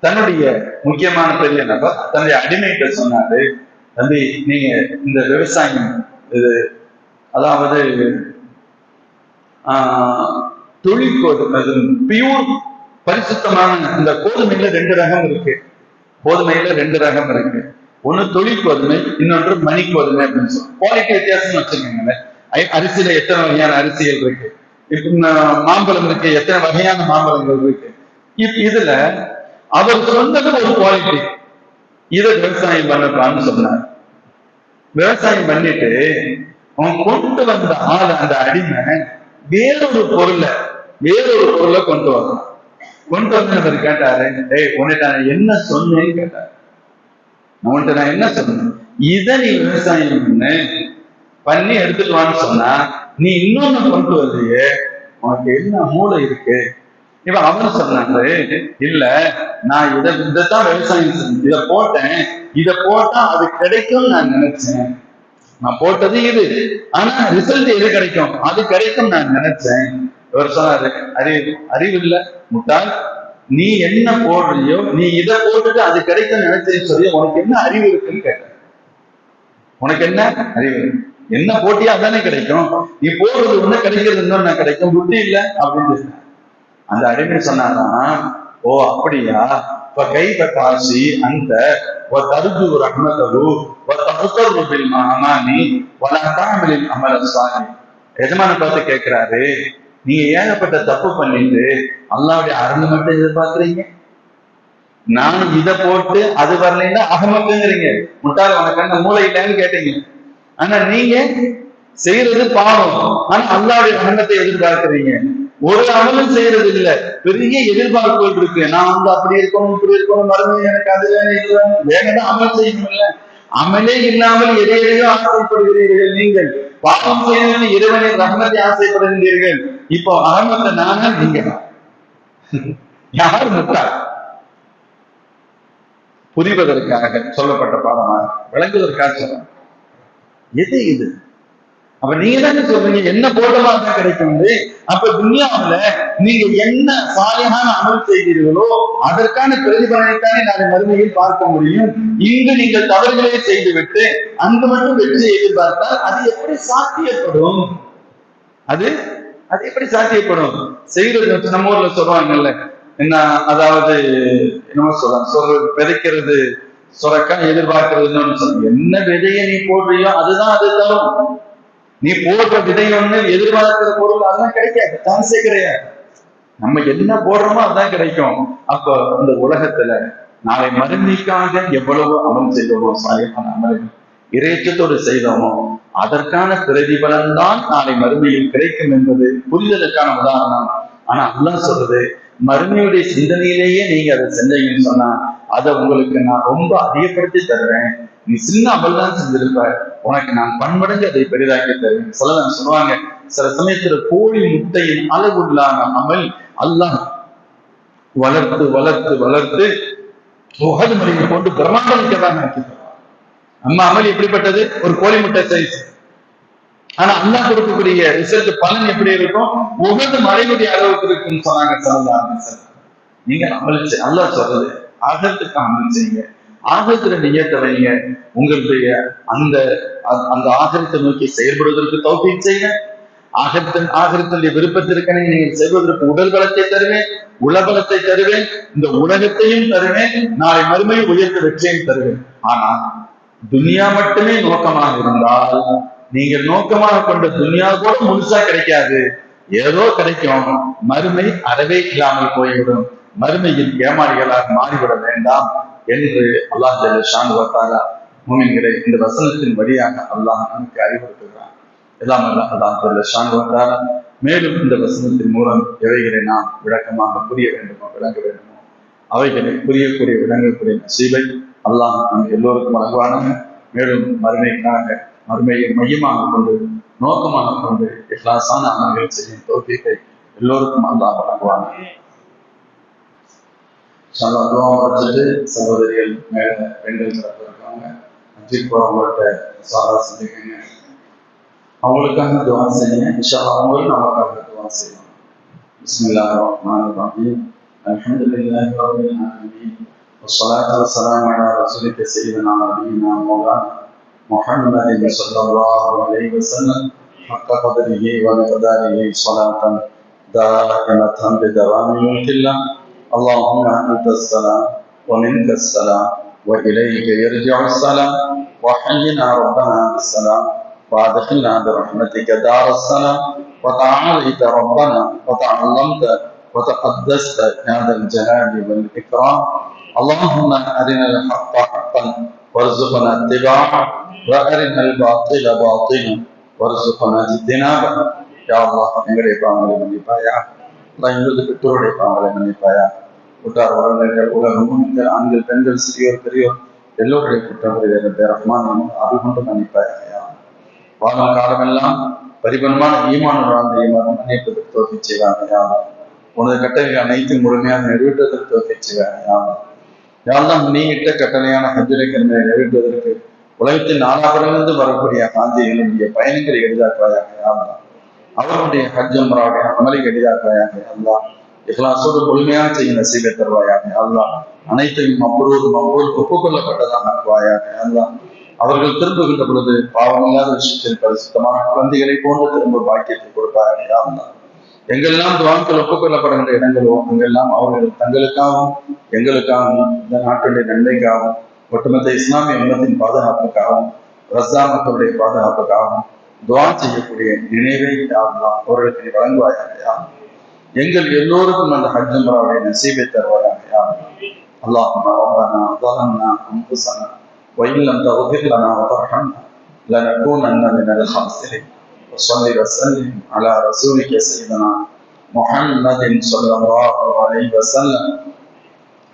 தன்னுடைய முக்கியமான பெரிய நபர் தன்னுடைய அடிமைகிட்ட சொன்னாரு, தம்பி நீங்க இந்த விவசாயம் இது, அதாவது தொழிற்கோது பியூர் பரிசுத்தமான இந்த கோதுமையில 2 ரகம் இருக்கு. கோதுமையில 2 ரகம் இருக்கு. ஒண்ணு தொழில் கோதுமை, இன்னொன்று மணி கோதுமை அப்படின்னு சொல்லி குவாலிட்டி வித்தியாசம் வச்சுக்கோங்களேன். அரிசியில எத்தனை வகையான அரிசிகள் இருக்கு, இப்ப மாம்பழம் இருக்கு, எத்தனை வகையான மாம்பழங்கள் இருக்கு. இதுல அவர் சொன்னது ஒரு குவாலிட்டி, இதை விவசாயம் பண்ணலாம்னு சொன்னார். விவசாயம் பண்ணிட்டு அவன் கொண்டு வந்த ஆள், அந்த அடிமை வேறொரு பொருளை கொண்டு வரலாம். கொண்டு வந்து அவர் கேட்டாரு, உன்கிட்ட நான் என்ன சொன்னேன்னு கேட்டாரு. உன்கிட்ட நான் என்ன சொன்னேன், இதை நீ விவசாயம் பண்ணி எடுத்துட்டு வான்னு சொன்னா நீ இன்னொன்னு கொண்டு வரலையே, உனக்கு என்ன மூளை இருக்கு? இப்ப அவன் சொன்னாரு, இல்ல நான் இதைத்தான் விவசாயம் செஞ்சேன், இதை போட்டா அது கிடைக்கும் நான் நினைச்சேன், நான் போட்டது இது, ஆனா ரிசல்ட் எது கிடைக்கும், அது கிடைக்கும் நான் நினைச்சேன். இவர் சொன்னாரு, அறிவு இல்ல முட்டாள், நீ என்ன போடுறியோ, நீ இதை போட்டுட்டு அது கிடைக்கும் நினைச்சேன்னு சொல்லி உனக்கு என்ன அறிவு இருக்குன்னு கேட்ட. உனக்கு என்ன அறிவு, என்ன போட்டியா அதானே கிடைக்கும், நீ போடுறது ஒண்ணு கிடைக்கிறது இன்னொன்னு கிடைக்கும், புத்தி இல்ல அப்படின்னு. அந்த அடிமை சொன்னாதான், ஓ அப்படியா, இப்ப கை காசி அந்த தருஜு ரஹ்மதஹு வ தஹ்தரு பில் மஹமானி வலா தஅமலில் அமல் ஸாலிஹ். எஜமான பார்த்து கேட்கிறாரு, நீங்க ஏகப்பட்ட தப்பு பண்ணிட்டு அல்லாஹ்வுடைய அருள் மட்டும் எதிர்பார்க்கிறீங்க, நானும் இதை போட்டு அது வரலைன்னா அகமக்குங்கிறீங்க, முட்டாள் உனக்கு என்ன மூளை இல்லைன்னு கேட்டீங்க. ஆனா நீங்க செய்யறது பாவம், ஆனா அல்லாஹ்வுடைய ரஹ்மத்தை எதிர்பார்க்கிறீங்க. ஒரு அமலும் செய்யறது இல்ல, பெரிய எதிர்பார்ப்புகள் இருக்கு. நான் அப்படி இருக்கணும், இப்படி இருக்கணும், மறுபடியும் எனக்கு அது வேணும், இது வேணும், வேணும்னா அமல் செய்யணும் இல்ல. அமலே இல்லாமல் எதையோ ஆசைப்படுகிறீர்கள். நீங்கள் பாவம் செய்து இறைவனின் ரஹ்மத்தை ஆசைப்படுகின்றீர்கள். இப்போ ரஹ்மத்தை நானா நீங்க யார் முட்டாள்? புரிவதற்காக சொல்லப்பட்ட பாடமா, விளங்குவதற்காக சொல்ற எது இது? அப்ப நீங்க தானே சொல்றீங்க என்ன போட்டமா தான் கிடைக்கும். அப்ப துன்யாவுல நீங்க என்ன சாலியான அமல் செய்கிறீர்களோ அதற்கான பிரதிபலனைத்தானே நாளை மறுமையில் பார்க்க முடியும். இங்கு நீங்கள் தவறுகளை செய்துவிட்டு அங்கு மட்டும் வெற்றி எதிர்பார்த்தால் அது எப்படி சாத்தியப்படும்? அது எப்படி சாத்தியப்படும்? செய்யறது நம்ம ஊர்ல சொல்றாங்கல்ல, என்ன அதாவது என்னமோ சொல்றாங்க, விதைக்கிறது சுரக்கா எதிர்பார்க்கறதுன்னு சொல்லுங்க. என்ன விதையை நீ போடுறியோ அதுதான் அது தரும். நீ போடுற விதை ஒண்ணு எதிர்பார்க்கிற பொருள் அதெல்லாம் கிடைக்காது, சான்ஸே கிடையாது. நம்ம என்ன போடுறோமோ அதுதான் கிடைக்கும். அப்ப இந்த உலகத்துல நாளை மறுமைக்காக எவ்வளவு அமல் செய்தோமோ, சாலிஹான அமல்கள் இறைச்சத்தோடு செய்தோமோ அதற்கான பிரதிபலன் தான் நாளை மறுமையில் கிடைக்கும் என்பது புரிதலுக்கான உதாரணம். ஆனா அல்லாஹ் சொல்றது, மறுமையுடைய சிந்தனையிலேயே நீங்க அதை செஞ்சீங்கன்னு சொன்னா அதை உங்களுக்கு நான் ரொம்ப அதிகப்படுத்தி தருவேன். நீ சின்ன அமல் தான் செஞ்சிருப்ப, உனக்கு நான் பன்மடங்கு அதை பெரிதாக்கி தருவேன். சிலதான் சொல்லுவாங்க, சில சமயத்துல கோழி முட்டையின் அளவுள்ளான அமல் அல்லாஹ் வளர்த்து வளர்த்து வளர்த்து உஹது மலையை கொண்டு பிரமாண்டமிக்கதான் நினைக்கிறார். நம்ம அமல் எப்படிப்பட்டது? ஒரு கோழி முட்டை சைஸ். ஆனா அல்லாஹ் கொடுக்கக்கூடிய ரிசல்ட் பலன் எப்படி இருக்கும்? உஹது மலையுடைய அளவுக்கு இருக்குன்னு சொன்னாங்க. சொல்லலாம் நீங்க அமல் அல்லாஹ் சொல்றது ஆகத்துக்கு அமல் செய்யுங்க, ஆகத்துல நியத்தை வைங்க, உங்களுடைய அந்த அந்த ஆகரத்தை நோக்கி செயல்படுவதற்கு தௌஃபீக் செய்யுங்க. ஆகரத்தினுடைய விருப்பத்திற்கனே நீங்கள் செய்வதற்கு உடல் பலத்தை தருவேன், உலபலத்தை தருவேன், இந்த உலகத்தையும் தருவேன், நாளை மறுமையை உயர்த்த வெற்றியையும் தருவேன். ஆனா துனியா மட்டுமே நோக்கமாக இருந்தால் நீங்கள் நோக்கமாக கொண்ட துனியா கூட முழுசா கிடைக்காது, ஏதோ கிடைக்கும், மறுமை அறவே இல்லாமல் போய்விடும். மறுமையில் ஏமாளிகளாக மாறிவிட வேண்டாம் என்று அல்லாஹ் ஜல்ல ஷானு வ தஆலா முஃமின்களை இந்த வசனத்தின் வழியாக அல்லாஹ் நமக்கு அறிவுறுத்துகிறான். எல்லாம் அல்லாஹ் ஜல்ல ஷானு வ தஆலா மேலும் இந்த வசனத்தின் மூலம் எவைகளை நாம் விளக்கமாக புரிய வேண்டுமோ, விளங்க வேண்டுமோ அவைகளை புரியக்கூடிய விளங்கக்கூடிய நசீபை அல்லாஹ் நம் எல்லோருக்கும் வழங்குவான. மேலும் மறுமையை மையமாக கொண்டு நோக்கமாக கொண்டு இஹ்லாஸான அமல்கள் செய்யும் தௌஃபீகை எல்லோருக்கும் அல்லாஹ் வழங்குவான. வச்சுட்டு சகோதரிகள் மேல பெண்கள் தரப்பு இருக்காங்க, அஜித் போறவங்கள்ட்ட சாரா செஞ்சுக்கங்க, அவங்களுக்காக துவா செய்யுங்க. இன்ஷா அல்லாஹ் அவங்களும் நமக்காக துவா செய்வாங்க. பிஸ்மில்லாஹிர் ரஹ்மானிர் ரஹீம். அல்ஹம்துலில்லாஹி ரப்பில் ஆலமீன். வஸ்ஸலாத்து வஸ்ஸலாமு அலா ரசூலிக சய்யிதினா நபியினா மௌலானா முஹம்மதின் ஸல்லல்லாஹு அலைஹி வஸல்லம் ஹக்க கத்ரிஹி வ மிக்தாரிஹி ஸலாத்தன் தாயிமத்தன் பிதவாமி முல்கில்லாஹ். اللهم أنت السلام ومنك السلام وإليك يرجع السلام وحينا ربنا بالسلام وأدخلنا برحمتك دار السلام وتعاليت ربنا وتعلمت وتقدست يا ذا الجلال والإكرام. اللهم أرنا الحق حقا وارزقنا اتباعه وأرنا الباطل باطلا وارزقنا اجتنابه. يا الله எங்களுடைய பாவங்களை மன்னிப்பாயா, எங்களது பெற்றோருடைய பாவங்களை மன்னிப்பாயா, உற்றார் உறவினர்கள், உலகம் ஆண்கள் பெண்கள் சிறியோர் பெரியோர் எல்லோருடைய குற்றங்களை ரஹ்மான் அருள் கொண்டு மன்னிப்பாயா. வாழும் காலமெல்லாம் பரிபூர்ணமான ஈமான் வாழ்ந்த ஈமான் மன்னிப்பதற்கு தௌஃபீக் செய்வாயா. உனது கட்டளைகள் அனைத்தும் முழுமையாக நிறைவேற்றுவதற்கு தௌஃபீக் செய்வாயா. யாரெல்லாம் நீ இட்ட கட்டளையான ஹஜ்ஜுடைய கடமையை நிறைவேற்றுவதற்கு உலகத்தின் நாலாபுரமிருந்து வரக்கூடிய காந்திகளுடைய பயணங்களை எளிதாக்குவாயாக. அவர்களுடைய ஹஜ் உம்ராவுடைய அமலை எளிதாக்குவாயாக. அல்லாஹ் இஹ்லாஸோடு முழுமையாக செய்யும் நசீபை தருவாயாக. அல்லாஹ் அனைத்தையும் மப்ரூர் ஒப்புக்கொள்ளப்பட்டதாக ஆக்குவாயாக. அல்லாஹ் அவர்கள் திரும்புகின்ற பொழுது பாவமில்லாத விஷயத்தில் பரிசுத்தமான குழந்தைகளை போன்று திரும்ப பாக்கியத்தை கொடுப்பாயாக. அல்லாஹ் எங்கெல்லாம் துஆக்கள் ஒப்புக்கொள்ளப்படுகின்ற இடங்களோ அங்கெல்லாம் அவர்கள் தங்களுக்காகவும் எங்களுக்காகவும் இந்த நாட்டுடைய நன்மைக்காகவும் ஒட்டுமொத்த இஸ்லாமிய உம்மத்தின் பாதுகாப்புக்காகவும் ரஸா மக்களுடைய பாதுகாப்புக்காகவும் துஆ செய்யக்கூடிய நினைவை அல்லாஹ் அவர்களுக்கு வழங்குவாயாக. எங்கள் எல்லோருக்கும் அந்த ஹஜ் உம்ராவுடைய நசீபை தருவாயாக. اللهم ربنا ظلمنا انفسنا وان لم تغفر لنا وترحمنا لنكونن من الخاسرين. وصل وسلم على رسولك سيدنا محمد صلى الله عليه وسلم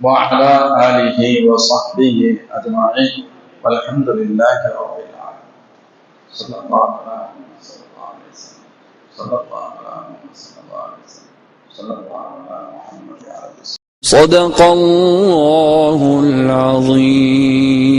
وعلى اله وصحبه اجمعين. வல்ஹம்துலில்லாஹி ரப்பில் ஆலமீன். ஸல்லல்லாஹு அலைஹி வஸல்லம். ஸல்லல்லாஹு அலைஹி வஸல்லம். ஸல்லல்லாஹு அலைஹி வஸல்லம். صدق الله العظيم.